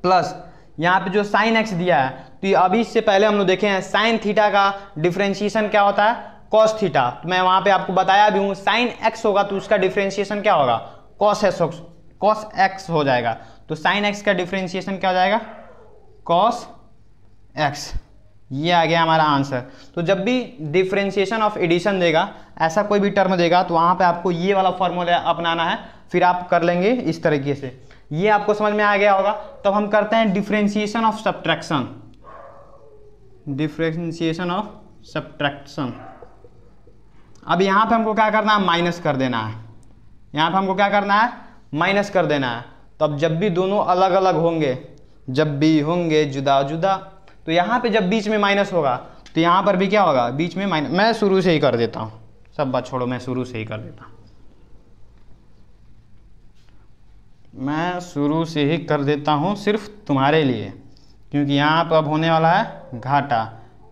प्लस यहाँ पे जो साइन x दिया है, तो ये अभी इससे पहले हम लोग देखे हैं साइन थीटा का डिफ्रेंशिएशन क्या होता है, कॉस थीटा। तो मैं वहाँ पे आपको बताया भी हूँ, साइन x होगा तो उसका डिफ्रेंशिएशन क्या होगा, कॉस x हो जाएगा। तो साइन x का डिफ्रेंशिएशन क्या हो जाएगा, कॉस x। ये आ गया हमारा आंसर। तो जब भी डिफ्रेंशिएशन ऑफ एडिशन देगा, ऐसा कोई भी टर्म देगा, तो वहाँ पे आपको ये वाला फॉर्मूला अपनाना है, फिर आप कर लेंगे इस तरीके से। ये आपको समझ में आ गया होगा। तब हम करते हैं differentiation of subtraction, differentiation of subtraction. अब यहाँ पे हमको क्या करना है, माइनस कर देना है। यहाँ पे हमको क्या करना है, माइनस कर देना है। तब जब भी दोनों अलग अलग होंगे, जब भी होंगे जुदा जुदा, तो यहाँ पे जब बीच में माइनस होगा तो यहाँ पर भी क्या होगा, बीच में माइनस। मैं शुरू से ही कर देता हूँ, सब बात छोड़ो, मैं शुरू से ही कर देता हूँ, मैं शुरू से ही कर देता हूँ सिर्फ तुम्हारे लिए, क्योंकि यहाँ पर अब होने वाला है घाटा।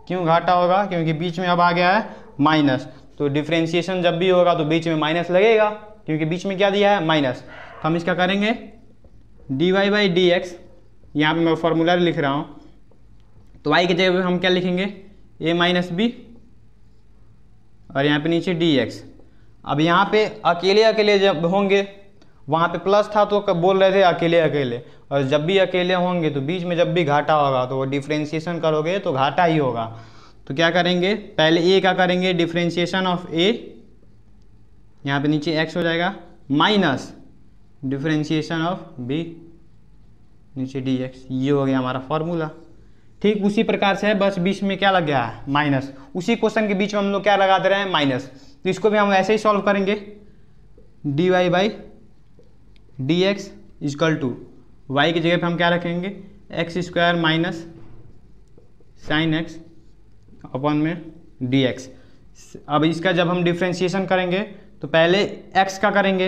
क्यों घाटा होगा, क्योंकि बीच में अब आ गया है माइनस। तो डिफ्रेंशिएशन जब भी होगा तो बीच में माइनस लगेगा, क्योंकि बीच में क्या दिया है, माइनस। तो हम इसका करेंगे d y by D x, यहाँ पर मैं फॉर्मूला लिख रहा हूँ। तो y की जगह पे हम क्या लिखेंगे, a माइनस बी, और यहाँ पे नीचे डी एक्स। अब यहाँ पे अकेले अकेले जब होंगे, वहाँ पे प्लस था तो बोल रहे थे अकेले अकेले, और जब भी अकेले होंगे तो बीच में जब भी घाटा होगा तो वो डिफ्रेंशिएशन करोगे तो घाटा ही होगा। तो क्या करेंगे, पहले a का करेंगे डिफ्रेंशिएशन ऑफ a, यहाँ पे नीचे x हो जाएगा, माइनस डिफ्रेंशिएशन ऑफ b, नीचे डी एक्स। ये हो गया हमारा फॉर्मूला। ठीक उसी प्रकार से है, बस बीच में क्या लग गया है माइनस। उसी क्वेश्चन के बीच में हम लोग क्या लगा दे रहे हैं माइनस। तो इसको भी हम ऐसे ही सॉल्व करेंगे, dy by D X equal to Y की जगह पे हम क्या रखेंगे X square minus sine X अपन में डी एक्स। अब इसका जब हम डिफ्रेंशिएशन करेंगे तो पहले x का करेंगे,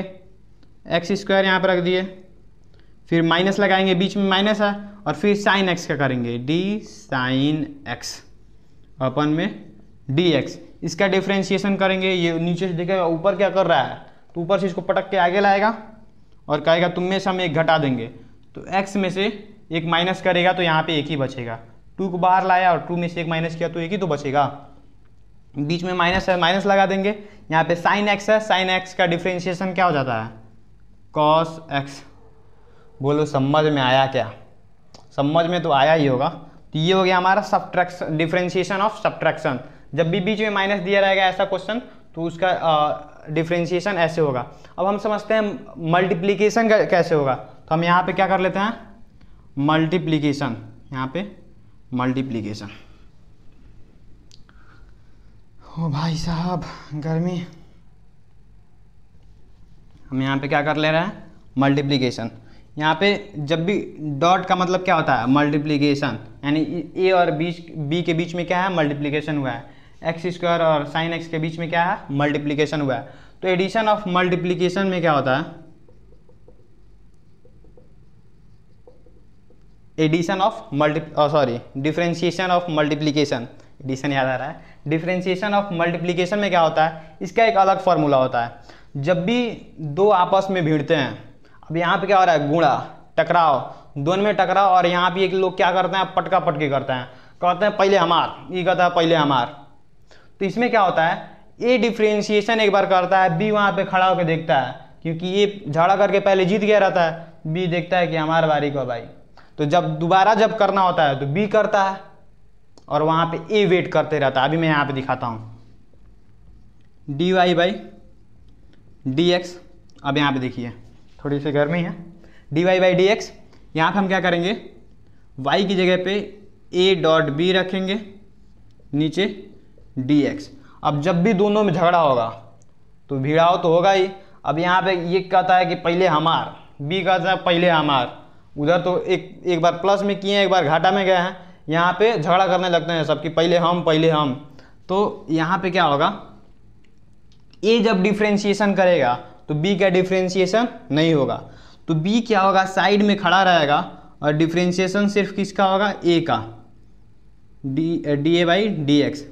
एक्स स्क्वायर यहाँ पर रख दिए, फिर माइनस लगाएंगे, बीच में माइनस है, और फिर साइन एक्स का करेंगे डी साइन एक्स अपन में डी एक्स। इसका डिफ्रेंशिएशन करेंगे, ये नीचे से देखेगा ऊपर क्या कर रहा है, तो ऊपर से इसको पटक के आगे लाएगा और कहेगा तुम में से हम एक घटा देंगे, तो x में से एक माइनस करेगा तो यहाँ पे एक ही बचेगा। 2 को बाहर लाया और 2 में से एक माइनस किया तो एक ही तो बचेगा, बीच में माइनस है, माइनस लगा देंगे। यहाँ पे साइन एक्स है, साइन एक्स का डिफ्रेंशिएशन क्या हो जाता है कॉस एक्स। बोलो समझ में आया क्या? समझ में तो आया ही होगा। तो ये हो गया हमारा सब्ट्रैक्शन, डिफ्रेंशिएशन ऑफ सब्ट्रैक्शन। जब भी बीच में माइनस दिया रहेगा ऐसा क्वेश्चन तो उसका डिफ्रेंशिएशन ऐसे होगा। अब हम समझते हैं मल्टीप्लिकेशन कैसे होगा। तो हम यहाँ पे क्या कर लेते हैं मल्टीप्लिकेशन, यहाँ पे मल्टीप्लिकेशन। ओ भाई साहब गर्मी। हम यहाँ पे क्या कर ले रहे हैं मल्टीप्लिकेशन। यहाँ पे जब भी डॉट का मतलब क्या होता है मल्टीप्लिकेशन, यानी ए और बी के बीच में क्या है मल्टीप्लिकेशन हुआ है, एक्स स्क्वायर और साइन एक्स के बीच में क्या है मल्टीप्लिकेशन हुआ है। तो एडिशन ऑफ मल्टीप्लिकेशन में क्या होता है, addition of differentiation of multiplication, addition याद आ रहा है। डिफरेंशिएशन ऑफ मल्टीप्लिकेशन में क्या होता है, इसका एक अलग फॉर्मूला होता है। जब भी दो आपस में भिड़ते हैं, अब यहाँ पे क्या हो रहा है गुणा टकराव, दोनों में टकराव, और यहाँ पे एक लोग क्या करते हैं पटका पटकी करते हैं, कहते हैं पहले हमार, ये कहता है पहले हमार। तो इसमें क्या होता है ए डिफरेंशिएशन एक बार करता है, बी वहाँ पे खड़ा होकर देखता है, क्योंकि ये झगड़ा करके पहले जीत गया रहता है, बी देखता है कि हमारे बारी को भाई। तो जब दोबारा जब करना होता है तो बी करता है और वहाँ पे ए वेट करते रहता है। अभी मैं यहाँ पे दिखाता हूँ d y by D x. अब यहाँ पे देखिए थोड़ी सी गर्मी है, d y by D x. यहाँ पे हम क्या करेंगे y की जगह पे a डॉट बी रखेंगे, नीचे dx। अब जब भी दोनों में झगड़ा होगा तो भिड़ाव तो होगा ही। अब यहाँ पे ये कहता है कि पहले हमार, बी कहता है पहले हमार। उधर तो एक बार प्लस में किए हैं, एक बार घाटा में गए हैं, यहाँ पे झगड़ा करने लगते हैं सबकी पहले हम पहले हम। तो यहाँ पे क्या होगा a जब डिफ्रेंशिएशन करेगा तो b का डिफ्रेंशिएशन नहीं होगा, तो b क्या होगा साइड में खड़ा रहेगा और डिफ्रेंशिएशन सिर्फ किसका होगा a का, D a by D x.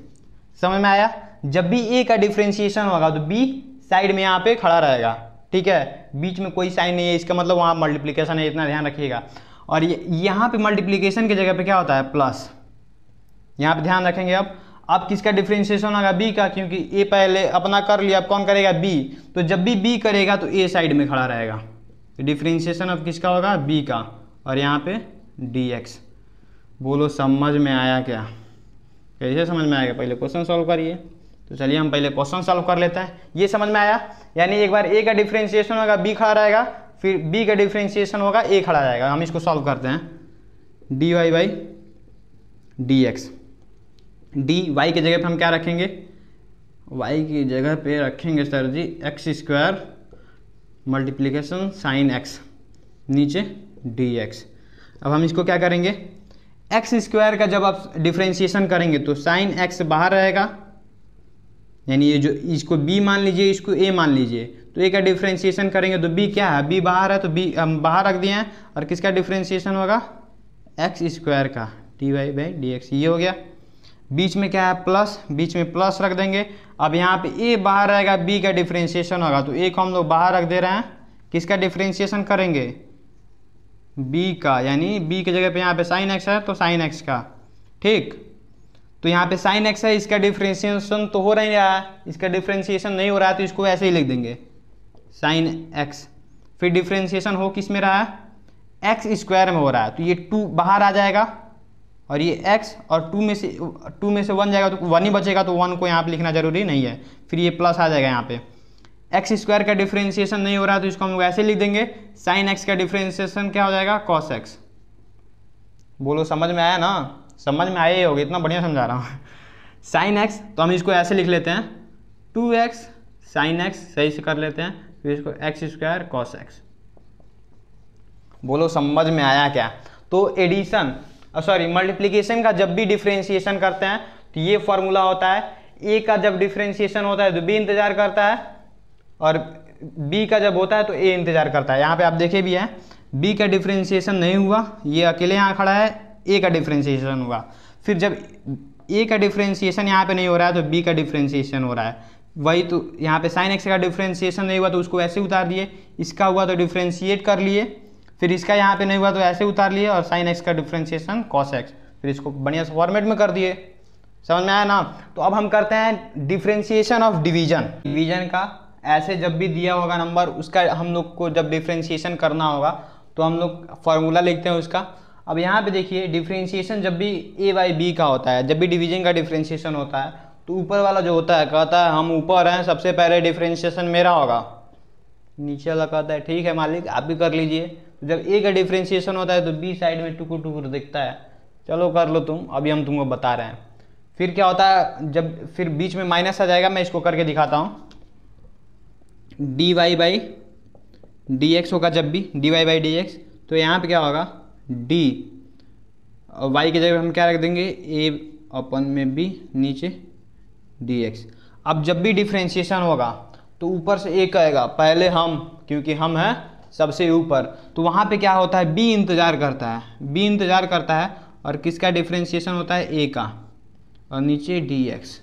समझ में आया? जब भी a का डिफ्रेंशिएशन होगा तो b साइड में यहाँ पे खड़ा रहेगा, ठीक है, बीच में कोई साइन नहीं है, इसका मतलब वहाँ मल्टीप्लिकेशन है, इतना ध्यान रखिएगा। और यहाँ पे मल्टीप्लिकेशन की जगह पे क्या होता है प्लस, यहाँ पे ध्यान रखेंगे। अब किसका डिफ्रेंशिएशन होगा बी का, क्योंकि ए पहले अपना कर लिया, अब कौन करेगा बी। तो जब भी बी करेगा तो ए साइड में खड़ा रहेगा, तो डिफ्रेंशिएशन अब किसका होगा बी का, और यहाँ पे डी एक्स। बोलो समझ में आया क्या? कैसे समझ में आएगा? पहले क्वेश्चन सॉल्व करिए। तो चलिए हम पहले क्वेश्चन सॉल्व कर लेते हैं। ये समझ में आया? यानी एक बार ए का डिफ्रेंशिएशन होगा बी खड़ा रहेगा, फिर बी का डिफ्रेंशिएशन होगा ए खड़ा रहेगा। हम इसको सॉल्व करते हैं d y by D x. D y की जगह पे हम क्या रखेंगे, वाई की जगह पे रखेंगे sir ji X square multiplication sine X, नीचे डी एक्स। अब हम इसको क्या करेंगे एक्स स्क्वायर का जब आप डिफ्रेंशिएशन करेंगे तो साइन एक्स बाहर रहेगा, यानी ये जो इसको b मान लीजिए, इसको a मान लीजिए, तो a का डिफ्रेंशिएशन करेंगे तो b क्या है, b बाहर है तो b हम बाहर रख दिए हैं, और किसका डिफ्रेंशिएशन होगा एक्स स्क्वायर का d y by D x. ये हो गया। बीच में क्या है प्लस, बीच में प्लस रख देंगे। अब यहाँ पे a बाहर रहेगा, b का डिफ्रेंशिएशन होगा, तो a को हम लोग बाहर रख दे रहे हैं, किसका डिफ्रेंशिएशन करेंगे b का, यानी b की जगह पे यहाँ पे साइन एक्स है तो साइन एक्स का, ठीक। तो यहाँ पे साइन एक्स है, इसका डिफ्रेंशिएशन तो हो नहीं रहा है, इसका डिफ्रेंशिएशन नहीं हो रहा है, तो इसको ऐसे ही लिख देंगे साइन एक्स। फिर डिफ्रेंशिएशन हो किस में रहा है एक्स स्क्वायर में हो रहा है, तो ये 2 बाहर आ जाएगा और ये x, और 2 में से 1 जाएगा तो 1 ही बचेगा, तो 1 को यहाँ पे लिखना जरूरी नहीं है। फिर ये प्लस आ जाएगा, यहाँ पे एक्स स्क्वायर का डिफ्रेंशिएशन नहीं हो रहा है तो इसको हम लोग ऐसे लिख देंगे साइन एक्स का डिफ्रेंशिएशन क्या हो जाएगा कॉस एक्स। बोलो समझ में आया ना? समझ में आया ही होगा, इतना बढ़िया समझा रहा हूँ। साइन एक्स तो हम इसको ऐसे लिख लेते हैं 2x साइन एक्स, सही से कर लेते हैं, फिर इसको एक्स स्क्वायर कॉस एक्स। बोलो समझ में आया क्या? तो एडिशन सॉरी मल्टीप्लिकेशन का जब भी डिफ्रेंशिएशन करते हैं तो ये फॉर्मूला होता है, ए का जब डिफ्रेंशिएशन होता है तो बी इंतजार करता है, और बी का जब होता है तो ए इंतजार करता है। यहाँ पे आप देखे भी हैं बी का डिफ्रेंशिएशन नहीं हुआ, ये अकेले यहाँ खड़ा है, ए का डिफ्रेंशिएशन हुआ। फिर जब ए का डिफ्रेंशिएशन यहाँ पे नहीं हो रहा है तो बी का डिफ्रेंशिएशन हो रहा है। वही तो यहाँ पे साइन एक्स का डिफ्रेंशिएशन नहीं हुआ तो उसको ऐसे उतार दिए, इसका हुआ तो डिफ्रेंशिएट कर लिए, फिर इसका यहाँ पे नहीं हुआ तो ऐसे उतार लिए, और साइन एक्स का डिफ्रेंशिएशन कॉस एक्स, फिर इसको बढ़िया से फॉर्मेट में कर दिए। समझ में आया ना? तो अब हम करते हैं डिफ्रेंशिएशन ऑफ डिवीजन। डिवीजन का ऐसे जब भी दिया होगा नंबर, उसका हम लोग को जब डिफ्रेंशिएशन करना होगा तो हम लोग फार्मूला लिखते हैं उसका। अब यहाँ पे देखिए डिफ्रेंशिएशन जब भी ए बाई बी का होता है, जब भी डिवीजन का डिफ्रेंशिएशन होता है तो ऊपर वाला जो होता है कहता है हम ऊपर हैं, सबसे पहले डिफ्रेंशिएशन मेरा होगा। नीचे वाला कहता है ठीक है मालिक आप भी कर लीजिए। तो जब ए का डिफ्रेंशिएशन होता है तो बी साइड में टुकुर टुकुर दिखता है, चलो कर लो तुम, अभी हम तुमको बता रहे हैं। फिर क्या होता है, जब फिर बीच में माइनस आ जाएगा, मैं इसको करके दिखाता हूँ। D y by D x होगा, जब भी d y by D x, तो यहाँ पे क्या होगा डी, और वाई की जगह हम क्या रख देंगे ए अपन में बी, नीचे डी एक्स। अब जब भी डिफ्रेंशिएशन होगा तो ऊपर से ए कहेगा पहले हम, क्योंकि हम हैं सबसे ऊपर, तो वहाँ पे क्या होता है बी इंतज़ार करता है, बी इंतज़ार करता है, और किसका डिफ्रेंशिएशन होता है ए का, और नीचे डी एक्स।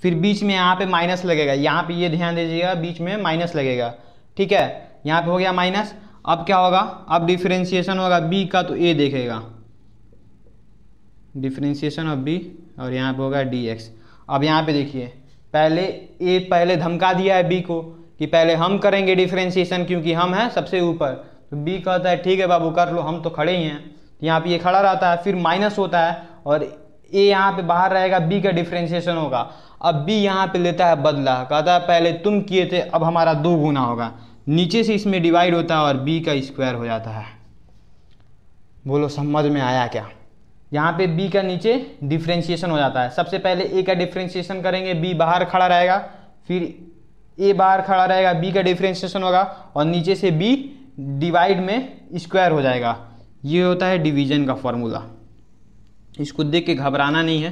फिर बीच में यहाँ पे माइनस लगेगा, यहाँ पे ये ध्यान दीजिएगा बीच में माइनस लगेगा, ठीक है, यहाँ पे हो गया माइनस। अब क्या होगा, अब डिफ्रेंशिएशन होगा बी का तो ए देखेगा, डिफ्रेंशिएशन ऑफ बी, और यहाँ पे होगा डी एक्स। अब यहाँ पे देखिए पहले ए पहले धमका दिया है बी को कि पहले हम करेंगे डिफ्रेंशिएशन क्योंकि हम हैं सबसे ऊपर, तो बी कहता है ठीक है बाबू कर लो, हम तो खड़े ही हैं। तो यहाँ पे ये खड़ा रहता है, फिर माइनस होता है और ए यहाँ पे बाहर रहेगा, बी का डिफ्रेंशिएशन होगा। अब बी यहाँ पे लेता है बदला, कहता है पहले तुम किए थे अब हमारा 2 गुना होगा, नीचे से इसमें डिवाइड होता है और बी का स्क्वायर हो जाता है। बोलो समझ में आया क्या? यहाँ पे b का नीचे डिफ्रेंशिएशन हो जाता है, सबसे पहले a का डिफ्रेंशिएशन करेंगे, b बाहर खड़ा रहेगा, फिर a बाहर खड़ा रहेगा, b का डिफ्रेंशिएशन होगा, और नीचे से b डिवाइड में स्क्वायर हो जाएगा। ये होता है डिवीजन का फॉर्मूला। इसको देख के घबराना नहीं है,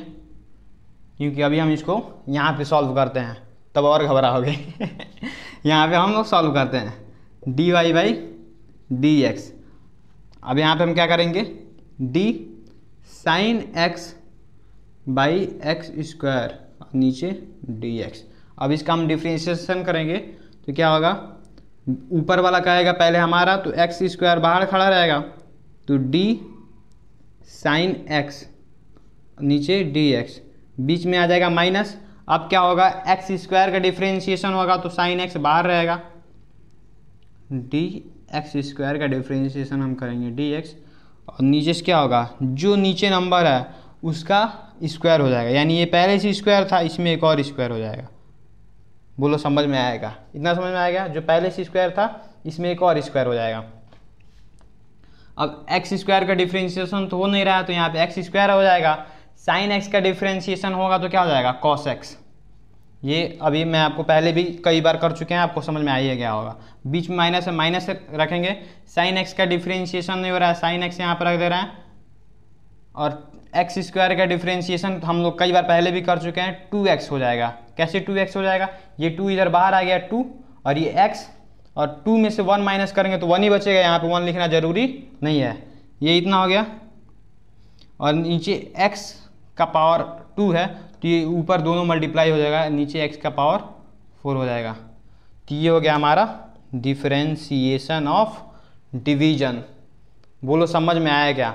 क्योंकि अभी हम इसको यहाँ पे सॉल्व करते हैं, तब और घबराओगे। यहाँ पे हम लोग सॉल्व करते हैं d y by D x. अब यहाँ पे हम क्या करेंगे, d sine x by x square, नीचे डी एक्स। अब इसका हम डिफ्रेंशिएशन करेंगे तो क्या होगा, ऊपर वाला कहेगा पहले हमारा, तो एक्स स्क्वायर बाहर खड़ा रहेगा, तो डी साइन एक्स, नीचे डी एक्स, बीच में आ जाएगा माइनस। अब क्या होगा, एक्स स्क्वायर का डिफ्रेंशिएशन होगा तो साइन एक्स बाहर रहेगा, डी एक्स स्क्वायर का डिफ्रेंशिएशन हम करेंगे डी एक्स, और नीचे से क्या होगा, जो नीचे नंबर है उसका स्क्वायर हो जाएगा, यानी ये पहले से स्क्वायर था, इसमें एक और स्क्वायर हो जाएगा। बोलो समझ में आएगा? इतना समझ में आएगा, जो पहले से स्क्वायर था इसमें एक और स्क्वायर हो जाएगा। अब एक्स स्क्वायर का डिफ्रेंशिएशन तो हो नहीं रहा है, तो यहाँ पे एक्स स्क्वायर हो जाएगा। साइन एक्स का डिफ्रेंशिएशन होगा तो क्या हो जाएगा, कॉस एक्स। ये अभी मैं आपको पहले भी कई बार कर चुके हैं, आपको समझ में आ ही गया होगा। बीच में माइनस है, माइनस रखेंगे, साइन एक्स का डिफ्रेंशिएशन नहीं हो रहा है, साइन एक्स यहाँ पर रख दे रहे हैं, और एक्स स्क्वायर का डिफ्रेंशिएशन हम लोग कई बार पहले भी कर चुके हैं, 2x हो जाएगा। कैसे 2x हो जाएगा, ये 2 इधर बाहर आ गया 2, और ये x, और 2 में से 1 माइनस करेंगे तो 1 ही बचेगा, यहाँ पे 1 लिखना जरूरी नहीं है। ये इतना हो गया, और नीचे x का पावर 2 है तो ये ऊपर दोनों मल्टीप्लाई हो जाएगा, नीचे x का पावर 4 हो जाएगा। तो ये हो गया हमारा डिफरेंशिएशन ऑफ डिवीजन। बोलो समझ में आया क्या?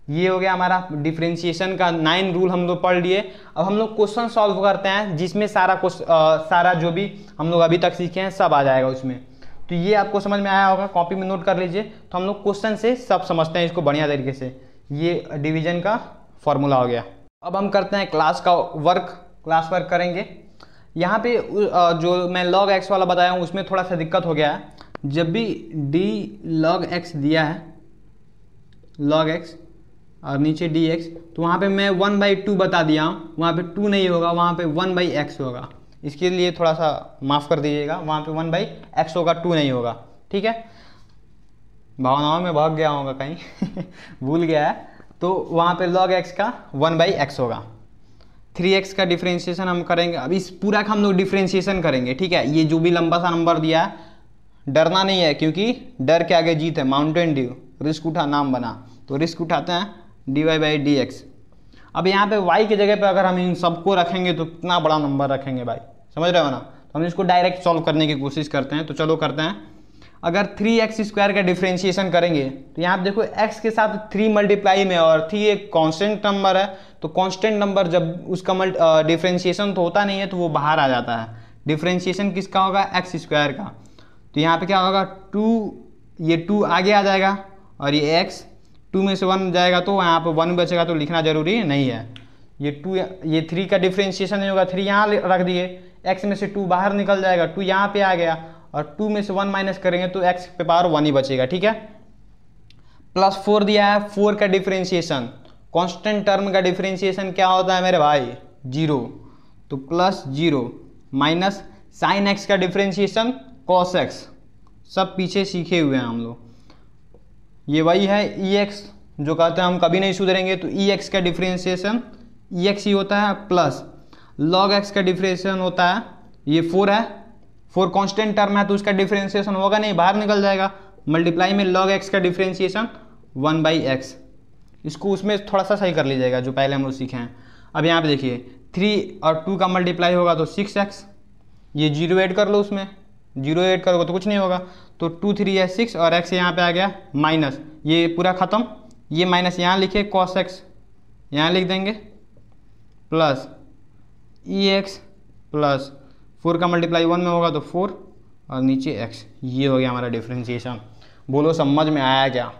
ये हो गया हमारा डिफरेंशिएशन का 9 रूल हम लोग पढ़ लिए। अब हम लोग क्वेश्चन सॉल्व करते हैं, जिसमें सारा जो भी हम लोग अभी तक सीखे हैं सब आ जाएगा उसमें। तो ये आपको समझ में आया होगा, कॉपी में नोट कर लीजिए। तो हम लोग क्वेश्चन से सब समझते हैं इसको बढ़िया तरीके से। ये डिवीजन का फॉर्मूला हो गया। अब हम करते हैं क्लास वर्क करेंगे। यहाँ पे जो मैं log x वाला बताया हूँ उसमें थोड़ा सा दिक्कत हो गया है। जब भी d log x दिया है, log x, और नीचे dx, तो वहाँ पे मैं 1/2 बता दिया हूँ, वहाँ पे 2 नहीं होगा, वहाँ पे 1/x होगा। इसके लिए थोड़ा सा माफ़ कर दीजिएगा, वहाँ पे 1/x होगा, 2 नहीं होगा। ठीक है, भावनाओं में भाग गया होगा कहीं भूल गया है। तो वहाँ पे log x का 1/x होगा। 3x का डिफ्रेंशिएशन हम करेंगे, अब इस पूरा का हम लोग डिफ्रेंशिएशन करेंगे। ठीक है, ये जो भी लंबा सा नंबर दिया है, डरना नहीं है, क्योंकि डर के आगे जीत है। माउंटेन ड्यू, रिस्क उठा नाम बना, तो रिस्क उठाते हैं dy/dx। अब यहाँ पे y की जगह पे अगर हम इन सबको रखेंगे तो कितना बड़ा नंबर रखेंगे भाई, समझ रहे हो ना। तो हम इसको डायरेक्ट सॉल्व करने की कोशिश करते हैं। तो चलो करते हैं। अगर 3x² का डिफ्रेंशिएशन करेंगे तो यहाँ पे देखो x के साथ 3 मल्टीप्लाई में, और 3 एक कांस्टेंट नंबर है, तो कांस्टेंट नंबर जब उसका डिफ्रेंशिएशन तो होता नहीं है तो वो बाहर आ जाता है। डिफ्रेंशिएशन किसका होगा, x² का। तो यहाँ पे क्या होगा, 2, ये 2 आगे आ जाएगा और ये x 2 में से 1 जाएगा, तो यहाँ पे 1 बचेगा, तो लिखना जरूरी नहीं है। ये 3 का डिफ्रेंशिएशन नहीं होगा, 3 यहाँ रख दिए, x में से 2 बाहर निकल जाएगा, 2 यहाँ पे आ गया, और 2 में से 1 माइनस करेंगे तो x पे पावर 1 ही बचेगा। ठीक है, +4 दिया है, 4 का डिफ्रेंशिएशन, कांस्टेंट टर्म का डिफ्रेंशिएशन क्या होता है मेरे भाई, 0, तो +0 माइनस साइन x का डिफ्रेंशिएशन cos x, सब पीछे सीखे हुए हैं हम लोग। ये वही है ex, जो कहते हैं हम कभी नहीं सुधरेंगे, तो ex का डिफ्रेंशिएशन ex ही होता है, प्लस log x का डिफ्रेंशिएशन होता है, ये 4 है, 4 कांस्टेंट टर्म है तो उसका डिफ्रेंशिएशन होगा नहीं, बाहर निकल जाएगा, मल्टीप्लाई में log x का डिफ्रेंशिएशन 1/x। इसको उसमें थोड़ा सा सही कर लीजिएगा जो पहले हम लोग सीखे हैं। अब यहाँ पे देखिए 3 और 2 का मल्टीप्लाई होगा तो 6x, ये 0 ऐड कर लो, उसमें 0 ऐड करोगे तो कुछ नहीं होगा, तो 2 3 है 6, और x यहाँ पे आ गया माइनस, ये पूरा खत्म, ये माइनस यहाँ लिखे, cos x यहाँ लिख देंगे, प्लस ex प्लस 4 का मल्टीप्लाई 1 में होगा तो 4, और नीचे x। ये हो गया हमारा डिफ्रेंशिएशन। बोलो समझ में आया क्या,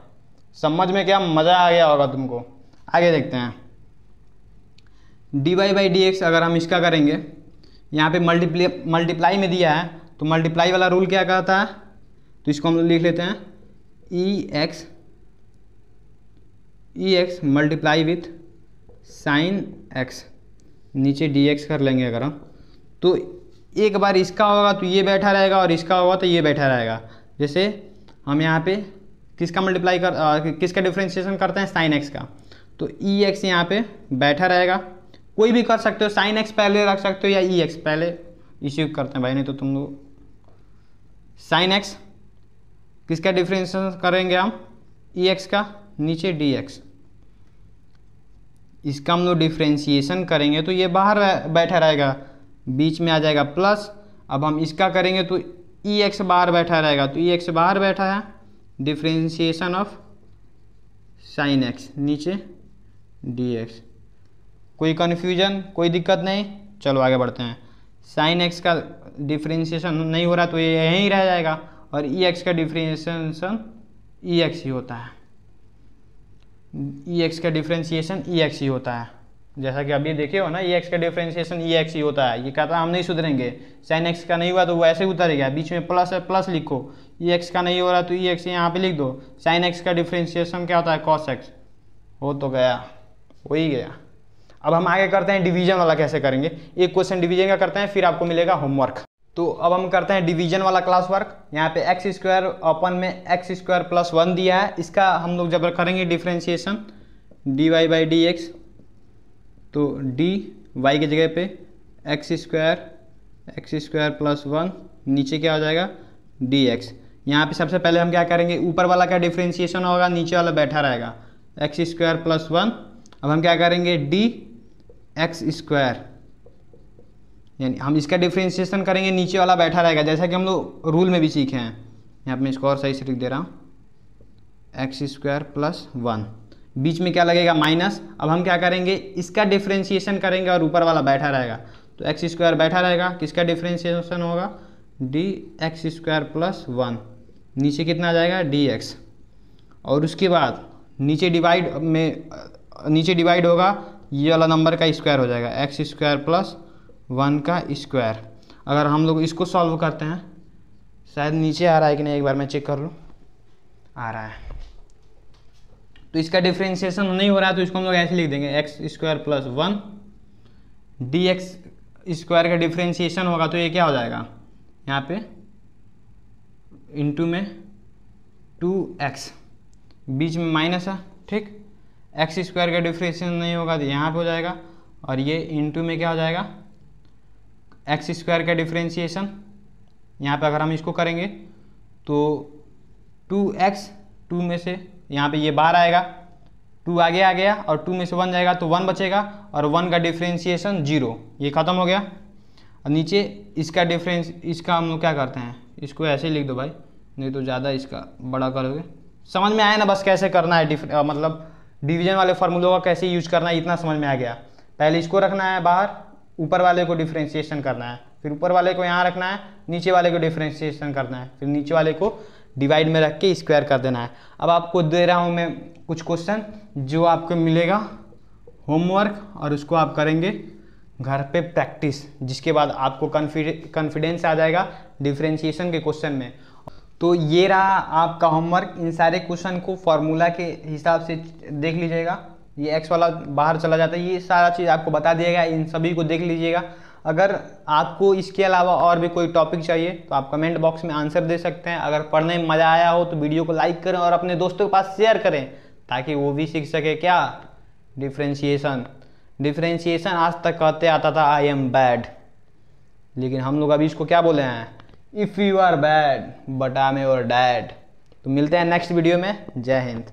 समझ में क्या मज़ा आ गया होगा तुमको। आगे देखते हैं, dy/dx अगर हम इसका करेंगे, यहाँ पे मल्टीप्लाई में दिया है, तो मल्टीप्लाई वाला रूल क्या कहता है, तो इसको हम लोग लिख लेते हैं ex multiply with sine x, नीचे dx कर लेंगे अगर हम, तो एक बार इसका होगा तो ये बैठा रहेगा, और इसका होगा तो ये बैठा रहेगा। जैसे हम यहाँ पे किसका मल्टीप्लाई किसका डिफ्रेंशिएशन करते हैं, साइन x का, तो ex यहाँ पे बैठा रहेगा। कोई भी कर सकते हो, साइन x पहले रख सकते हो या ex पहले, इश्यू करते हैं भाई, नहीं तो तुम लोग साइन x किसका डिफ्रेंशिएशन करेंगे हम, ex का, नीचे dx, इसका हम लोग डिफ्रेंशिएशन करेंगे तो ये बाहर बैठा रहेगा, बीच में आ जाएगा प्लस। अब हम इसका करेंगे तो ex बाहर बैठा रहेगा, तो ex बाहर बैठा है, डिफ्रेंशिएशन ऑफ साइन x, नीचे dx। कोई कन्फ्यूजन, कोई दिक्कत नहीं, चलो आगे बढ़ते हैं। साइन x का डिफ्रेंशिएशन नहीं हो रहा तो ये यहीं रह जाएगा, और ex का डिफ्रेंशिएशन ex ही होता है, ex का डिफ्रेंशिएशन ex ही होता है। जैसा कि अभी देखे हो ना, ex का डिफ्रेंशिएशन ex ही होता है। ये कहता है हम नहीं सुधरेंगे, साइन x का नहीं हुआ तो वो ऐसे ही उतरेगा, बीच में प्लस है, प्लस लिखो, ex का नहीं हो रहा तो ex यहाँ पे लिख दो। साइन x का डिफ्रेंशिएशन क्या होता है, cos x, हो तो गया, हो ही गया। अब हम आगे करते हैं डिवीजन वाला कैसे करेंगे। एक क्वेश्चन डिवीजन का करते हैं, फिर आपको मिलेगा होमवर्क। तो अब हम करते हैं डिवीजन वाला क्लास वर्क। यहाँ पे x² अपन में x² + 1 दिया है, इसका हम लोग जब करेंगे डिफ्रेंशिएशन dy/dx, तो dy की जगह पे x² + 1, नीचे क्या हो जाएगा dx। यहाँ पे सबसे पहले हम क्या करेंगे, ऊपर वाला का डिफ्रेंशिएशन होगा, नीचे वाला बैठा रहेगा, x² + 1। अब हम क्या करेंगे, dx², यानी हम इसका डिफ्रेंशिएशन करेंगे, नीचे वाला बैठा रहेगा, जैसा कि हम लोग रूल में भी सीखे हैं। यहाँ पे मैं इसको और सही से लिख दे रहा हूँ, x² + 1, बीच में क्या लगेगा माइनस। अब हम क्या करेंगे, इसका डिफ्रेंशिएशन करेंगे और ऊपर वाला बैठा रहेगा, तो x² बैठा रहेगा, किसका डिफ्रेंशिएशन होगा, dx² + 1, नीचे कितना आ जाएगा dx। और उसके बाद नीचे डिवाइड होगा, ये वाला नंबर का स्क्वायर हो जाएगा, x² + 1 का स्क्वायर। अगर हम लोग इसको सॉल्व करते हैं, शायद नीचे आ रहा है कि नहीं, एक बार मैं चेक कर लूँ, आ रहा है। तो इसका डिफ्रेंशिएशन नहीं हो रहा है तो इसको हम लोग ऐसे लिख देंगे x square plus 1 D x square का डिफ्रेंशिएशन होगा तो ये क्या हो जाएगा यहाँ पे इंटू में 2x, बीच में माइनस है, ठीक। एक्स स्क्वायर का डिफ्रेंशिएशन नहीं होगा तो यहाँ पे हो जाएगा, और ये इंटू में क्या हो जाएगा एक्स स्क्वायर का डिफ्रेंशिएशन। यहाँ पे अगर हम इसको करेंगे तो 2x, 2 में से यहाँ पे ये बाहर आएगा, 2 आगे आ गया और 2 में से 1 जाएगा तो 1 बचेगा, और 1 का डिफ्रेंशिएशन 0, ये ख़त्म हो गया। और नीचे इसका इसका हम लोग क्या करते हैं, इसको ऐसे लिख दो भाई, नहीं तो ज़्यादा इसका बड़ा करोगे। समझ में आया ना बस कैसे करना है, मतलब डिवीजन वाले फार्मूलों का कैसे यूज करना है, इतना समझ में आ गया। पहले इसको रखना है बाहर, ऊपर वाले को डिफ्रेंशिएशन करना है, फिर ऊपर वाले को यहाँ रखना है, नीचे वाले को डिफ्रेंशिएशन करना है, फिर नीचे वाले को डिवाइड में रख के स्क्वायर कर देना है। अब आपको दे रहा हूँ मैं कुछ क्वेश्चन जो आपको मिलेगा होमवर्क, और उसको आप करेंगे घर पे प्रैक्टिस, जिसके बाद आपको कॉन्फिडेंस आ जाएगा डिफ्रेंशिएशन के क्वेश्चन में। तो ये रहा आपका होमवर्क। इन सारे क्वेश्चन को फॉर्मूला के हिसाब से देख लीजिएगा। ये एक्स वाला बाहर चला जाता है, ये सारा चीज़ आपको बता दिया गया, इन सभी को देख लीजिएगा। अगर आपको इसके अलावा और भी कोई टॉपिक चाहिए तो आप कमेंट बॉक्स में आंसर दे सकते हैं। अगर पढ़ने में मज़ा आया हो तो वीडियो को लाइक करें और अपने दोस्तों के पास शेयर करें, ताकि वो भी सीख सके क्या, डिफ्रेंशिएशन आज तक कहते आता था आई एम बैड, लेकिन हम लोग अभी इसको क्या बोले हैं, if you are bad but I am your dad. तो मिलते हैं नेक्स्ट वीडियो में। जय हिंद।